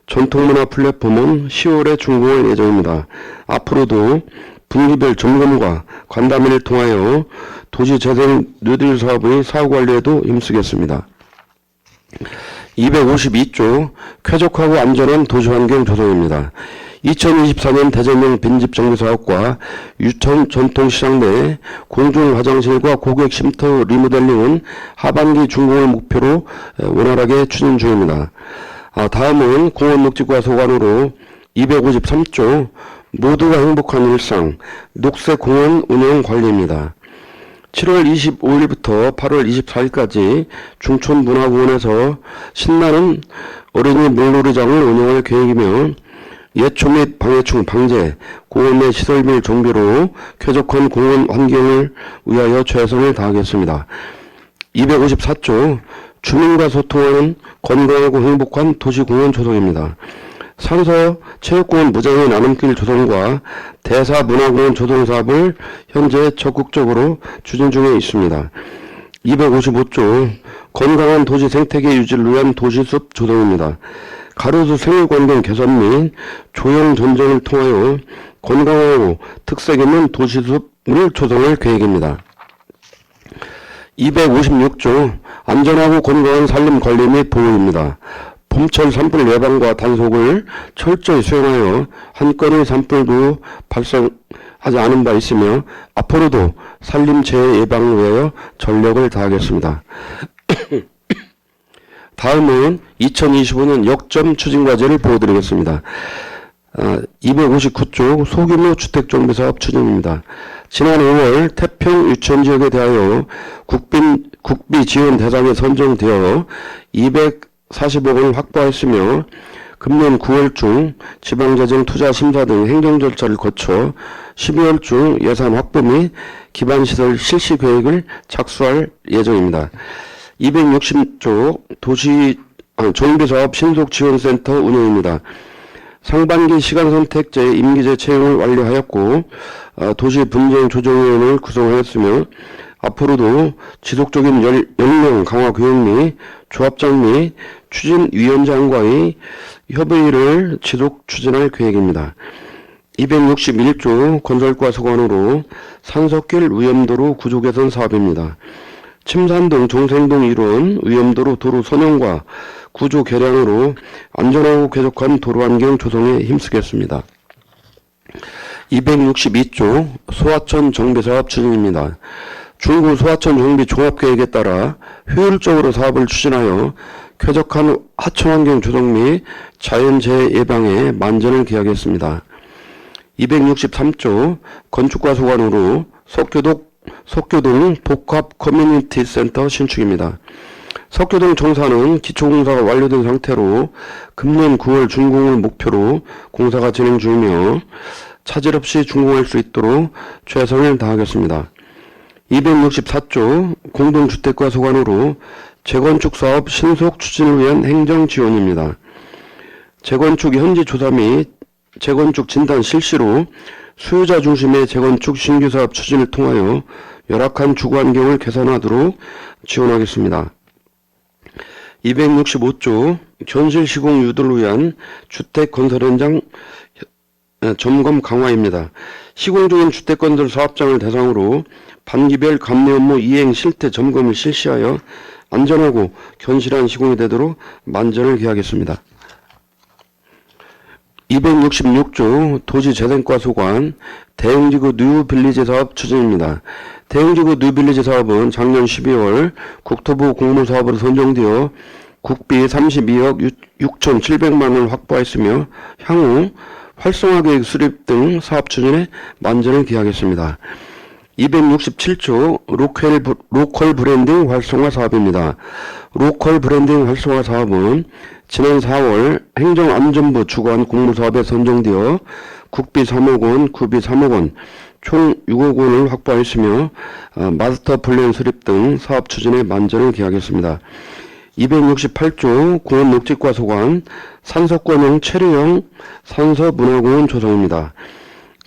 전통문화 플랫폼은 10월에 준공할 예정입니다. 앞으로도 분기별 점검과 간담회를 통하여 도시재생 뉴딜 사업의 사후관리에도 힘쓰겠습니다. 252조 쾌적하고 안전한 도시환경 조성입니다. 2024년 대전역 빈집 정비사업과 유천 전통시장 내 공중화장실과 고객 쉼터 리모델링은 하반기 준공을 목표로 원활하게 추진 중입니다. 다음은 공원녹지과 소관으로 253조 모두가 행복한 일상 녹색공원 운영 관리입니다. 7월 25일부터 8월 24일까지 중촌문화공원에서 신나는 어린이 물놀이장을 운영할 계획이며 예초 및 방해충 방제, 공원 내 시설물 정비로 쾌적한 공원 환경을 위하여 최선을 다하겠습니다. 254조 주민과 소통하는 건강하고 행복한 도시공원 조성입니다. 산서 체육공원 무장의 나눔길 조성과 대사문화공원 조성 사업을 현재 적극적으로 추진 중에 있습니다. 255조 건강한 도시 생태계 유지를 위한 도시숲 조성입니다. 가로수 생활환경 개선 및 조형 전쟁을 통하여 건강하고 특색 있는 도시숲을 조성할 계획입니다. 256조 안전하고 건강한 산림 관리 및 보호입니다. 봄철 산불 예방과 단속을 철저히 수행하여 한 건의 산불도 발생하지 않은 바 있으며 앞으로도 산림 재해 예방을 위하여 전력을 다하겠습니다. 다음은 2025년 역점 추진과제를 보여드리겠습니다. 259조 소규모 주택정비사업 추진입니다. 지난 5월 태평 유천지역에 대하여 국비 지원 대상에 선정되어 45억 원을 확보하였으며 금년 9월 중 지방재정 투자 심사 등 행정 절차를 거쳐 12월 중 예산 확보 및 기반시설 실시 계획을 착수할 예정입니다. 260조 정비사업 신속지원센터 운영입니다. 상반기 시간선택제 임기제 채용을 완료하였고 도시 분쟁조정위원회를 구성하였으며 앞으로도 지속적인 연령 강화 교육 및 조합장 및 추진위원장과의 협의를 지속 추진할 계획입니다. 261조 건설과 소관으로 산석길 위험도로 구조 개선 사업입니다. 침산 등 종생동 일원 위험도로 도로 선형과 구조 개량으로 안전하고 쾌적한 도로 환경 조성에 힘쓰겠습니다. 262조 소하천 정비사업 추진입니다. 중구 소하천 정비 종합계획에 따라 효율적으로 사업을 추진하여 쾌적한 하천환경 조성 및 자연재해 예방에 만전을 기하겠습니다. 263조 건축과 소관으로 석교동 복합 커뮤니티 센터 신축입니다. 석교동 청사는 기초공사가 완료된 상태로 금년 9월 준공을 목표로 공사가 진행 중이며 차질 없이 준공할 수 있도록 최선을 다하겠습니다. 264조 공동주택과 소관으로 재건축 사업 신속 추진을 위한 행정 지원입니다. 재건축 현지 조사 및 재건축 진단 실시로 수요자 중심의 재건축 신규 사업 추진을 통하여 열악한 주거 환경을 개선하도록 지원하겠습니다. 265조 현실 시공 유도를 위한 주택 건설 현장 점검 강화입니다. 시공 중인 주택건설 사업장을 대상으로 반기별 감리 업무 이행 실태 점검을 실시하여 안전하고 견실한 시공이 되도록 만전을 기하겠습니다. 266조 도시재생과 소관 대형지구 뉴빌리지 사업 추진입니다. 대형지구 뉴빌리지 사업은 작년 12월 국토부 공모사업으로 선정되어 국비 32억 6,700만 원을 확보하였으며 향후 활성화계획 수립 등 사업 추진에 만전을 기하겠습니다. 267조 로컬 브랜딩 활성화 사업입니다. 로컬 브랜딩 활성화 사업은 지난 4월 행정안전부 주관 공모사업에 선정되어 국비 3억 원, 구비 3억 원, 총 6억 원을 확보하였으며 마스터 플랜 수립 등 사업 추진에 만전을 기하겠습니다. 268조 공원녹지과 소관 산석권형 체류형 산서문화공원 조성입니다.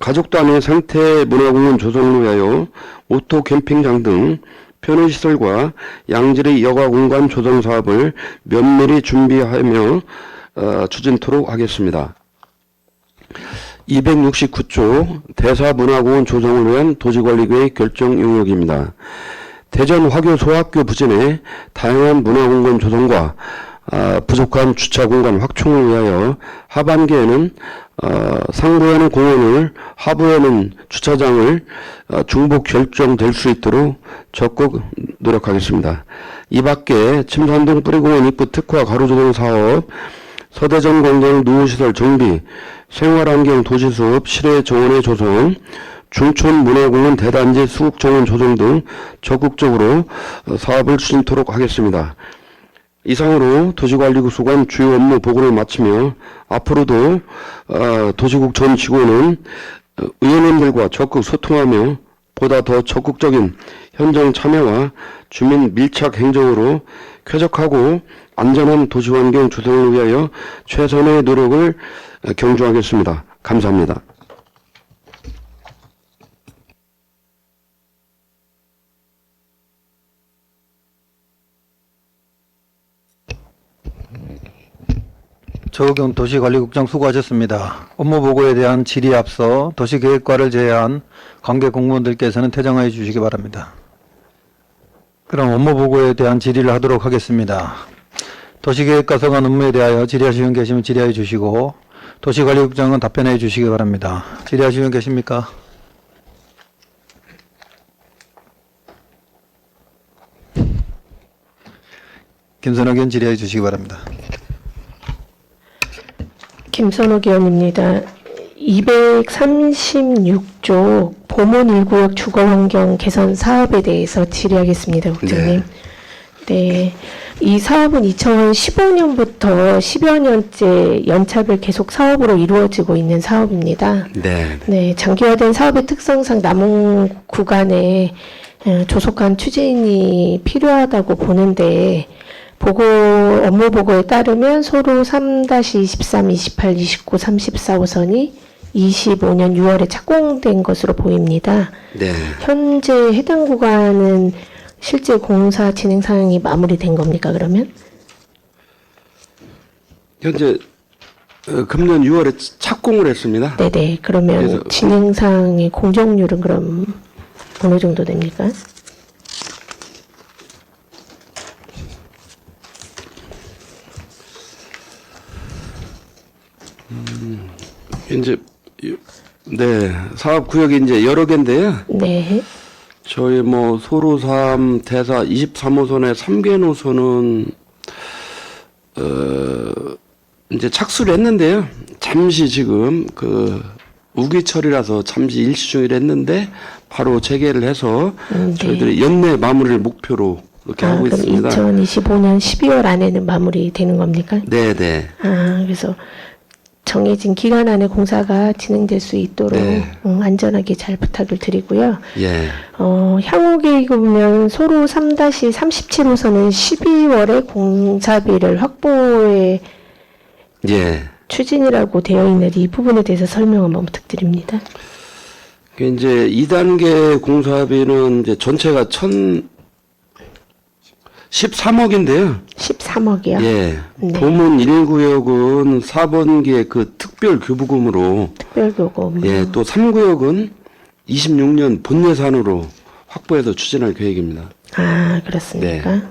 가족단의 생태 문화공원 조성을 위하여 오토 캠핑장 등 편의시설과 양질의 여가공간 조성 사업을 면밀히 준비하며 추진토록 하겠습니다. 269조 대사문화공원 조성을 위한 도시관리계획 결정 용역입니다. 대전 화교 소학교 부진의 다양한 문화공간 조성과 부족한 주차공간 확충을 위하여 하반기에는 상부에는 공원을, 하부에는 주차장을 중복 결정될 수 있도록 적극 노력하겠습니다. 이 밖에 침산동 뿌리공원 입구 특화 가로조성 사업, 서대전 광장 노후시설 정비, 생활환경 도시수업 실외 정원의 조성, 중촌문화공원 대단지 수국정원 조성 등 적극적으로 사업을 추진토록 하겠습니다. 이상으로 도시관리국 소관 주요 업무 보고를 마치며 앞으로도 도시국 전 직원은 의원님들과 적극 소통하며 보다 더 적극적인 현장 참여와 주민 밀착 행정으로 쾌적하고 안전한 도시환경 조성을 위하여 최선의 노력을 경주하겠습니다. 감사합니다. 조경 도시관리국장 수고하셨습니다. 업무보고에 대한 질의에 앞서 도시계획과를 제외한 관계 공무원들께서는 퇴장하여 주시기 바랍니다. 그럼 업무보고에 대한 질의를 하도록 하겠습니다. 도시계획과 서관 업무에 대하여 질의하시는 분 계시면 질의해 주시고 도시관리국장은 답변해 주시기 바랍니다. 질의하시는 분 계십니까? 김선욱 의원 질의해 주시기 바랍니다. 김선욱 의원입니다. 236조 보문 1구역 주거환경 개선 사업에 대해서 질의하겠습니다. 국장님. 네. 이 사업은 2015년부터 10여 년째 연차별 계속 사업으로 이루어지고 있는 사업입니다. 네. 네, 장기화된 사업의 특성상 남은 구간에 조속한 추진이 필요하다고 보는데 업무 보고에 따르면 소로 3-23, 28, 29, 34호선이 25년 6월에 착공된 것으로 보입니다. 네. 현재 해당 구간은 실제 공사 진행 사항이 마무리된 겁니까, 그러면? 현재 금년 6월에 착공을 했습니다. 네네. 그러면 그래서 진행 사항의 공정률은 그럼 어느 정도 됩니까? 이제 네, 사업 구역이 이제 여러 개인데요. 네. 저희 뭐 소로 3 대사 23호선의 3개 노선은 이제 착수를 했는데요. 잠시 지금 그 우기 처리라서 잠시 일시 중이라 했는데 바로 재개를 해서 네. 저희들이 연내 마무리를 목표로 이렇게 하고 그럼 있습니다. 2025년 12월 안에는 마무리되는 겁니까? 네, 네. 그래서 정해진 기간 안에 공사가 진행될 수 있도록 네. 안전하게 잘 부탁을 드리고요. 예. 향후 계획을 보면 소로 3-37호선은 12월에 공사비를 확보해 예. 추진이라고 되어 있는데 이 부분에 대해서 설명 한번 부탁드립니다. 그 이제 2단계 공사비는 이제 전체가 13억인데요. 13억이요? 예. 네. 도문 1구역은 4번기에 그 특별 교부금으로 특별교금. 예, 또 3구역은 26년 본 예산으로 확보해서 추진할 계획입니다. 그렇습니까? 네.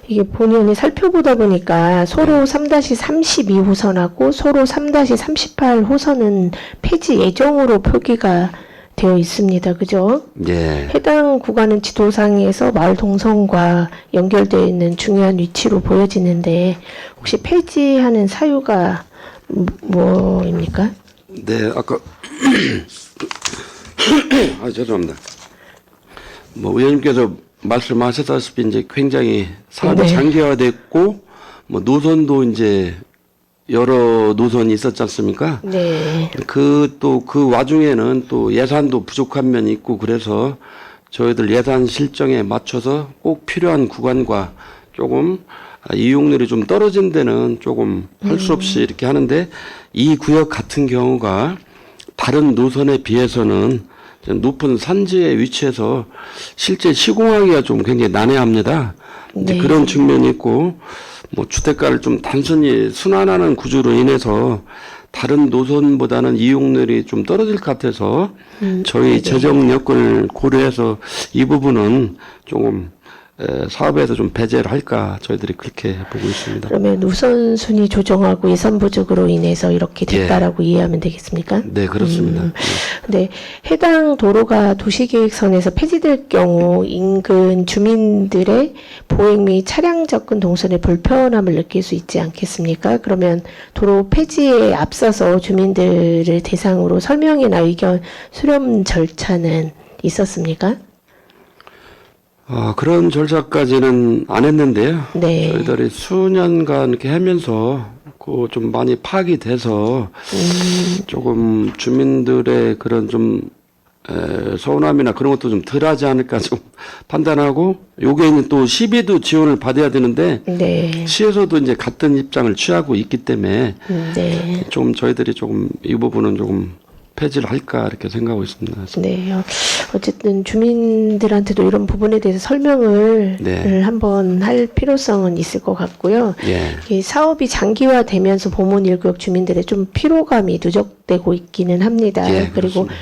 이게 본연이 살펴보다 보니까 소로 3-32호선하고 소로 3-38호선은 폐지 예정으로 표기가 되어 있습니다. 그죠? 예. 해당 구간은 지도상에서 마을 동선과 연결되어 있는 중요한 위치로 보여지는데 혹시 폐지하는 사유가 뭐입니까? 네, 아까 죄송합니다. 뭐 의원님께서 말씀하셨다시피 이제 굉장히 사업이 네. 장기화됐고 뭐 노선도 이제 여러 노선이 있었지 않습니까? 네. 그 와중에는 또 예산도 부족한 면이 있고 그래서 저희들 예산 실정에 맞춰서 꼭 필요한 구간과 조금 이용률이 좀 떨어진 데는 조금 할 수 없이 이렇게 하는데 이 구역 같은 경우가 다른 노선에 비해서는 좀 높은 산지에 위치해서 실제 시공하기가 좀 굉장히 난해합니다. 이제 네. 그런 측면이 있고 뭐 주택가를 좀 단순히 순환하는 구조로 인해서 다른 노선보다는 이용률이 좀 떨어질 것 같아서 저희 재정 여건을 고려해서 이 부분은 조금 사업에서 좀 배제를 할까 저희들이 그렇게 보고 있습니다. 그러면 우선순위 조정하고 예산 부족으로 인해서 이렇게 됐다라고 이해하면 되겠습니까? 네, 그렇습니다. 네, 해당 도로가 도시계획선에서 폐지될 경우 인근 주민들의 보행 및 차량 접근 동선에 불편함을 느낄 수 있지 않겠습니까? 그러면 도로 폐지에 앞서서 주민들을 대상으로 설명이나 의견 수렴 절차는 있었습니까? 그런 절차까지는 안 했는데요. 네. 저희들이 수년간 이렇게 하면서 그 좀 많이 파악이 돼서 조금 주민들의 그런 좀 서운함이나 그런 것도 좀 덜하지 않을까 좀 판단하고 요게 또 시비도 지원을 받아야 되는데 네. 시에서도 이제 같은 입장을 취하고 있기 때문에 네. 좀 저희들이 조금 이 부분은 조금 폐지를 할까 이렇게 생각하고 있습니다. 네. 어쨌든 주민들한테도 이런 부분에 대해서 설명을 네. 한번 할 필요성은 있을 것 같고요. 예. 이 사업이 장기화되면서 보문 1구역 주민들의 좀 피로감이 누적되고 있기는 합니다. 예, 그리고 그렇습니다.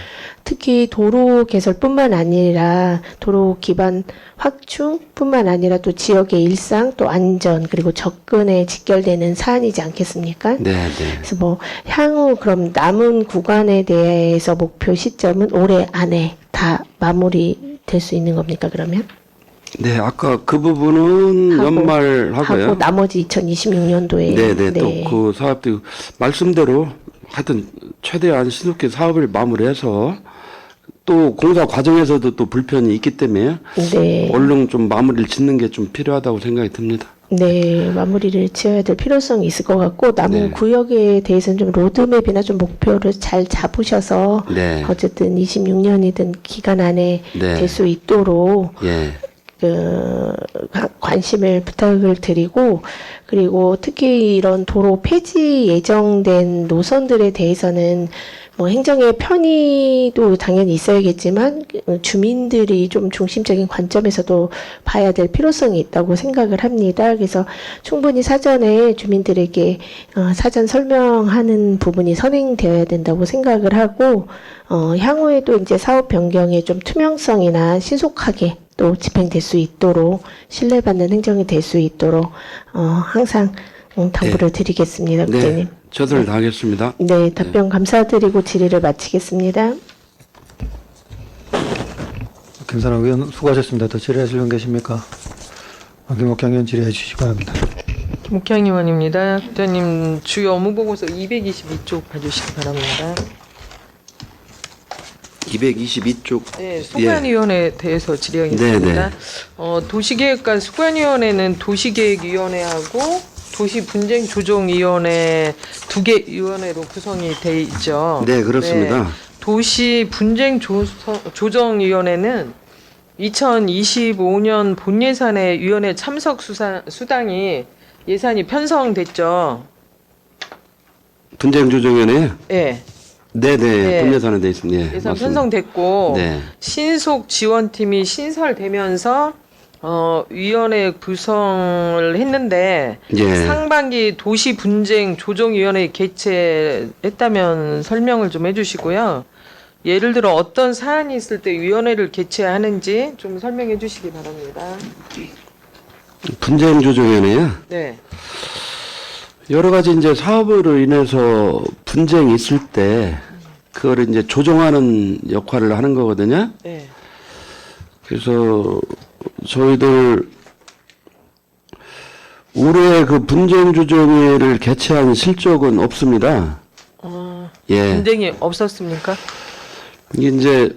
특히 도로 개설뿐만 아니라 도로 기반 확충뿐만 아니라 또 지역의 일상 또 안전 그리고 접근에 직결되는 사안이지 않겠습니까? 네, 네. 그래서 뭐 향후 그럼 남은 구간에 대해서 목표 시점은 올해 안에 다 마무리될 수 있는 겁니까 그러면? 네, 아까 그 부분은 연말 하고요. 하고 나머지 2026년도에 네네. 또 그 사업도 말씀대로 하여튼 최대한 신속히 사업을 마무리해서 또 공사 과정에서도 또 불편이 있기 때문에 네. 얼른 좀 마무리를 짓는 게 좀 필요하다고 생각이 듭니다. 네, 마무리를 지어야 될 필요성이 있을 것 같고 남은 네. 구역에 대해서는 좀 로드맵이나 좀 목표를 잘 잡으셔서 네. 어쨌든 26년이든 기간 안에 네. 될 수 있도록 예. 관심을 부탁을 드리고 그리고 특히 이런 도로 폐지 예정된 노선들에 대해서는 뭐 행정의 편의도 당연히 있어야겠지만 주민들이 좀 중심적인 관점에서도 봐야 될 필요성이 있다고 생각을 합니다. 그래서 충분히 사전에 주민들에게 사전 설명하는 부분이 선행되어야 된다고 생각을 하고 향후에도 이제 사업 변경에 좀 투명성이나 신속하게 또 집행될 수 있도록 신뢰받는 행정이 될 수 있도록 항상 당부를 드리겠습니다, 국장님. 네. 최선을 다하겠습니다. 네, 답변 감사드리고 질의를 마치겠습니다. 김선호 의원 수고하셨습니다. 더 질의하실 분 계십니까? 김옥경 의원 질의해 주시기 바랍니다. 김옥향 의원입니다. 국장님 주요 업무 보고서 222쪽 봐주시기 바랍니다. 222쪽. 네, 수관위원회에 대해서 질의하겠습니다. 네, 도시계획과 수관위원회는 도시계획위원회하고 도시분쟁조정위원회 두 개 위원회로 구성이 돼 있죠. 네, 그렇습니다. 도시분쟁조정위원회는 2025년 본예산에 위원회 참석 수당이 예산이 편성됐죠. 분쟁조정위원회. 네. 네네. 네. 분예산에 돼 있습니다. 예, 예산 맞습니다. 편성됐고 네. 신속 지원팀이 신설되면서 위원회 구성을 했는데 예. 상반기 도시분쟁조정위원회 개최했다면 설명을 좀 해주시고요. 예를 들어 어떤 사안이 있을 때 위원회를 개최하는지 좀 설명해 주시기 바랍니다. 분쟁조정위원회요. 네. 여러 가지 이제 사업으로 인해서 분쟁이 있을 때 그거를 이제 조정하는 역할을 하는 거거든요. 네. 그래서 저희들 올해 그 분쟁조정회를 개최한 실적은 없습니다. 예. 분쟁이 없었습니까? 이게 이제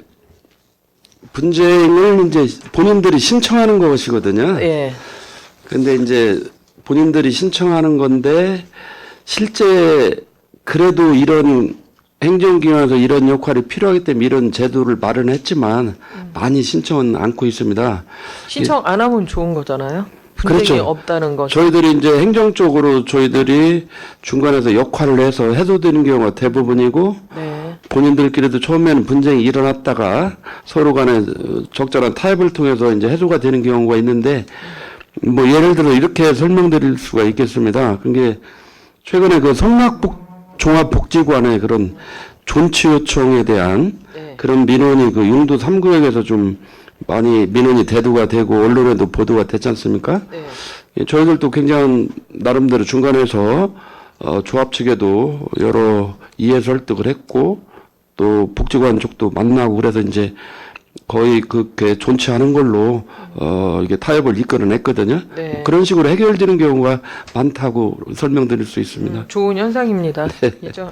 분쟁을 이제 본인들이 신청하는 것이거든요. 예. 근데 이제 본인들이 신청하는 건데 실제 그래도 이런 행정기관에서 이런 역할이 필요하기 때문에 이런 제도를 마련했지만 많이 신청은 않고 있습니다. 신청 안 하면 좋은 거잖아요. 분쟁이 그렇죠. 없다는 거. 저희들이 이제 행정적으로 저희들이 중간에서 역할을 해서 해소되는 경우가 대부분이고 네. 본인들끼리도 처음에는 분쟁이 일어났다가 서로 간에 적절한 타협을 통해서 이제 해소가 되는 경우가 있는데 뭐 예를 들어 이렇게 설명드릴 수가 있겠습니다. 그게 최근에 그 성락종합복지관의 그런 존치 요청에 대한 네. 그런 민원이 그 용도 3구역에서 좀 많이 민원이 대두가 되고 언론에도 보도가 됐지 않습니까? 네. 예, 저희들도 굉장히 나름대로 중간에서 조합 측에도 여러 이해 설득을 했고 또 복지관 쪽도 만나고 그래서 이제 거의 그렇게 존치하는 걸로 이게 타협을 이끌어냈거든요. 네. 그런 식으로 해결되는 경우가 많다고 설명드릴 수 있습니다. 좋은 현상입니다. 그죠?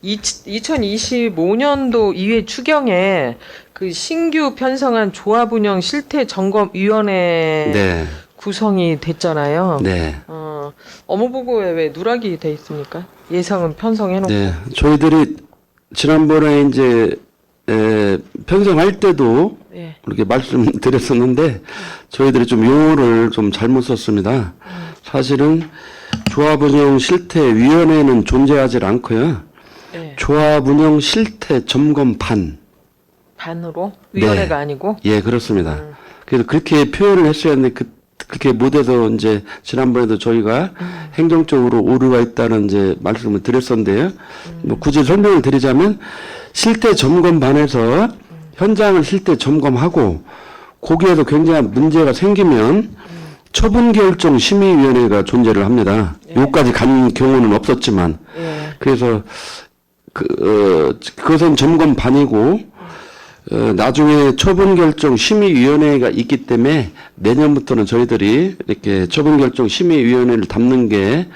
2025년도 2회 추경에 그 신규 편성한 조합운영 실태점검위원회 네, 구성이 됐잖아요. 네, 업무보고에 왜 누락이 돼 있습니까? 예상은 편성해놓고. 네. 저희들이 지난번에 이제 편성할 때도 네. 그렇게 말씀드렸었는데 저희들이 좀 용어를 좀 잘못 썼습니다. 사실은 조합운영 실태위원회는 존재하지 않고요. 네. 조합운영 실태점검반. 반으로? 위원회가 네. 아니고? 예, 그렇습니다. 그래서 그렇게 표현을 했어야 했는데 그렇게 못해서 이제 지난번에도 저희가 행정적으로 오류가 있다는 이제 말씀을 드렸었는데요. 뭐 굳이 설명을 드리자면 실태 점검반에서 현장을 실태 점검하고 거기에서 굉장한 문제가 생기면 처분 결정 심의위원회가 존재를 합니다. 여기까지 간 경우는 없었지만 예. 그래서 그것은 점검반이고 나중에 처분결정 심의위원회가 있기 때문에 내년부터는 저희들이 이렇게 처분결정 심의위원회를 담는 게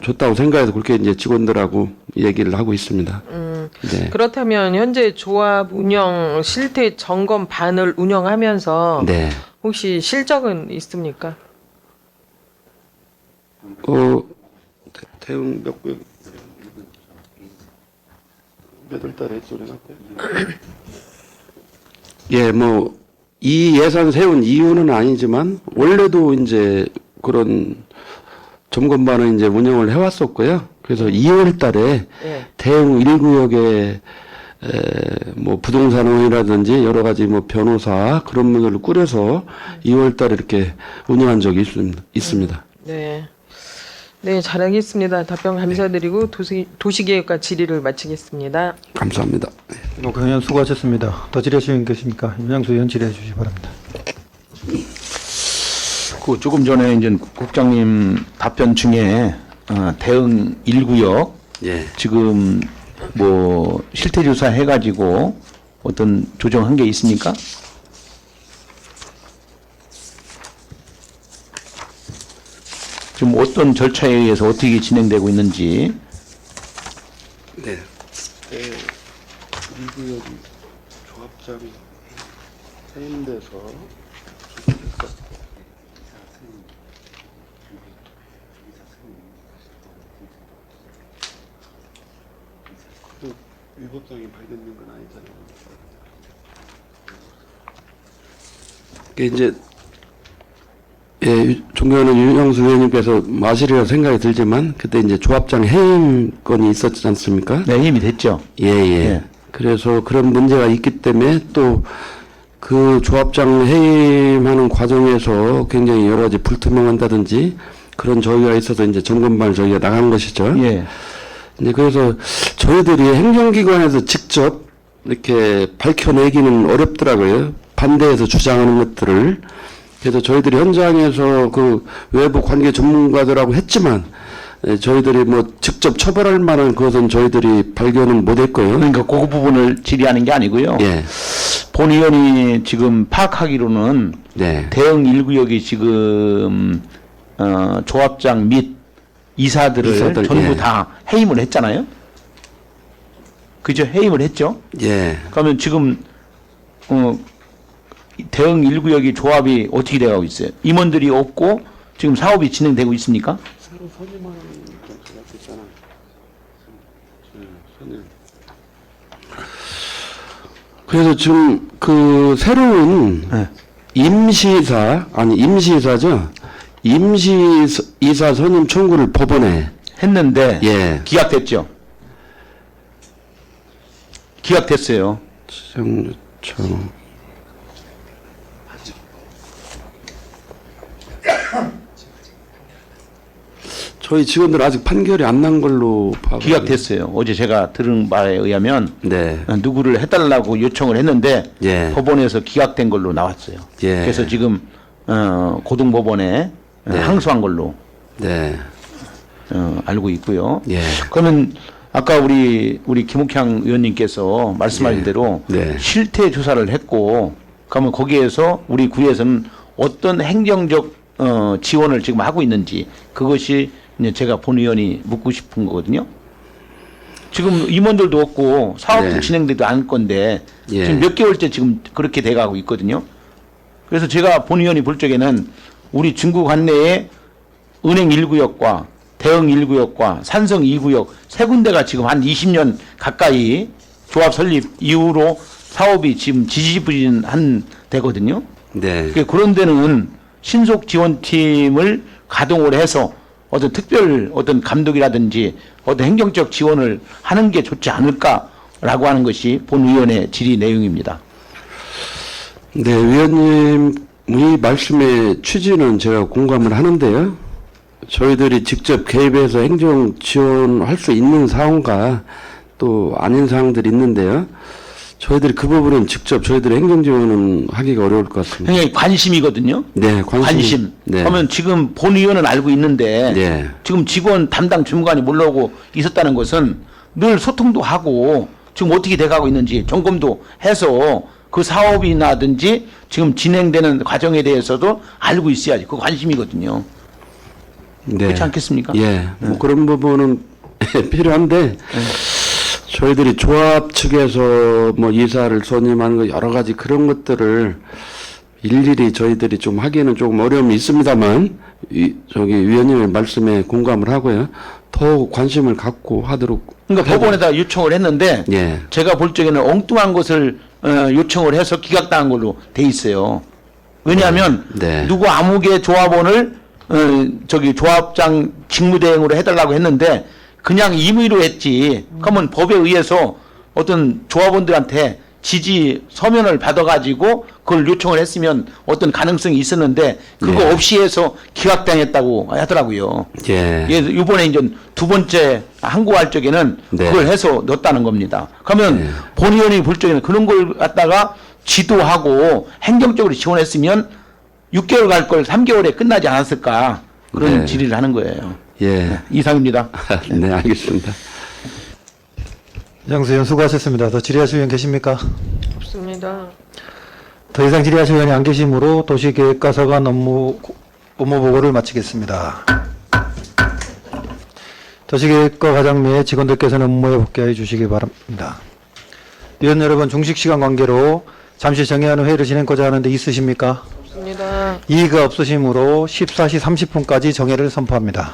좋다고 생각해서 그렇게 이제 직원들하고 얘기를 하고 있습니다. 네. 그렇다면 현재 조합 운영 실태 점검 반을 운영하면서 네. 혹시 실적은 있습니까? 대응 몇월 달에 소리가 예, 뭐 이 예산 세운 이유는 아니지만 원래도 이제 그런 점검반을 이제 운영을 해왔었고요. 그래서 2월 달에 예. 대응 1구역에 뭐 부동산원이라든지 여러 가지 뭐 변호사 그런 분들을 꾸려서 2월 달에 이렇게 운영한 적이 있습니다. 네. 네, 잘하겠습니다. 답변 감사드리고 도시계획과 질의를 마치겠습니다. 감사합니다. 노경 의원 수고하셨습니다. 더 질의하시는 분 계십니까? 임양수 의원 질의해 주시기 바랍니다. 그 조금 전에 이제 국장님 답변 중에 대응 1구역 예. 지금 뭐 실태 조사 해가지고 어떤 조정한 게 있습니까? 지금 어떤 절차에 의해서 어떻게 진행되고 있는지. 네. 1구역이 조합장 해임돼서 위법성이 발견된 건 아니잖아요. 이제 예, 존경하는 윤영수 의원님께서 마시리라 생각이 들지만 그때 이제 조합장 해임 건이 있었지 않습니까? 네, 이미 됐죠. 예. 예. 그래서 그런 문제가 있기 때문에 또 그 조합장 해임하는 과정에서 굉장히 여러 가지 불투명한다든지 그런 저희가 있어서 이제 점검반을 저희가 나간 것이죠. 예. 이제 그래서 저희들이 행정기관에서 직접 이렇게 밝혀내기는 어렵더라고요. 반대해서 주장하는 것들을. 그래서 저희들이 현장에서 그 외부 관계 전문가들하고 했지만 저희들이 뭐 직접 처벌할 만한 그것은 저희들이 발견은 못했고요. 그러니까 그 부분을 질의하는 게 아니고요. 예. 본 의원이 지금 파악하기로는 네. 대응 1구역이 지금 조합장 및 이사들 전부 예. 다 해임을 했잖아요. 그죠? 해임을 했죠. 예. 그러면 지금 대응 1구역이 조합이 어떻게 돼가고 있어요? 임원들이 없고 지금 사업이 진행되고 있습니까? 새로 선임하는 정도가 됐잖아. 그래서 지금 그 새로운 네. 임시이사죠. 임시이사 선임 청구를 법원에 했는데 예. 기각됐죠. 기각됐어요. 지정요청 저희 직원들 아직 판결이 안 난 걸로 파악을 기각됐어요. 어제 제가 들은 바에 의하면 네. 누구를 해달라고 요청을 했는데 예. 법원에서 기각된 걸로 나왔어요. 예. 그래서 지금 고등법원에 네. 항소한 걸로 네. 알고 있고요. 예. 그러면 아까 우리 김욱향 의원님께서 말씀하신 예. 대로 네. 실태 조사를 했고 그러면 거기에서 우리 구에서는 어떤 행정적 지원을 지금 하고 있는지 그것이 이제 제가 본 의원이 묻고 싶은 거거든요. 지금 임원들도 없고 사업도 네. 진행되도 않을 건데 예. 지금 몇 개월째 지금 그렇게 돼가고 있거든요. 그래서 제가 본 의원이 볼 적에는 우리 중구 관내에 은행 1구역과 대흥 1구역과 산성 2구역 세 군데가 지금 한 20년 가까이 조합 설립 이후로 사업이 지금 지지부진한 데거든요. 네. 그런 데는 신속 지원팀을 가동을 해서 어떤 특별 어떤 감독이라든지 어떤 행정적 지원을 하는 게 좋지 않을까라고 하는 것이 본 의원의 질의 내용입니다. 네, 위원님의 말씀의 취지는 제가 공감을 하는데요. 저희들이 직접 개입해서 행정 지원할 수 있는 사항과 또 아닌 사항들이 있는데요. 저희들이 그 부분은 직접 저희들이 행정 지원은 하기가 어려울 것 같습니다. 굉장히 관심이거든요. 네, 관심. 네. 그러면 지금 본 의원은 알고 있는데 네. 지금 직원 담당 주무관이 몰라오고 있었다는 것은 늘 소통도 하고 지금 어떻게 돼가고 있는지 점검도 해서 그 사업이나든지 지금 진행되는 과정에 대해서도 알고 있어야지. 그 관심이거든요. 네. 그렇지 않겠습니까? 예, 뭐 그런 부분은 필요한데 저희들이 조합 측에서 뭐 이사를 선임하는 거 여러 가지 그런 것들을 일일이 저희들이 좀 하기에는 조금 어려움이 있습니다만 저기 위원님의 말씀에 공감을 하고요. 더욱 관심을 갖고 하도록. 그러니까 법원에다 요청을 했는데 예. 제가 볼 적에는 엉뚱한 것을 요청을 해서 기각당한 걸로 돼 있어요. 왜냐하면 네. 누구 아무개 조합원을 저기 조합장 직무대행으로 해달라고 했는데 그냥 임의로 했지. 그러면 법에 의해서 어떤 조합원들한테 지지 서면을 받아가지고 그걸 요청을 했으면 어떤 가능성이 있었는데 그거 네. 없이 해서 기각당했다고 하더라고요. 예. 예, 이번에 이제 두 번째 항고할 적에는 네. 그걸 해서 넣었다는 겁니다. 그러면 네. 본의원이 볼 적에는 그런 걸 갖다가 지도하고 행정적으로 지원했으면 6개월 갈 걸 3개월에 끝나지 않았을까 그런 네. 질의를 하는 거예요. 예. 이상입니다. 네, 알겠습니다. 양수위원 수고하셨습니다. 더 질의하실 의원 계십니까? 없습니다. 더 이상 질의하실 의원이 안 계시므로 도시계획과 서관 업무 보고를 마치겠습니다. 도시계획과 과장 및 직원들께서는 업무에 복귀하여 주시기 바랍니다. 위원 여러분, 중식시간 관계로 잠시 정해하는 회의를 진행하고자 하는데 있으십니까? 없습니다. 이의가 없으시므로 14시 30분까지 정회를 선포합니다.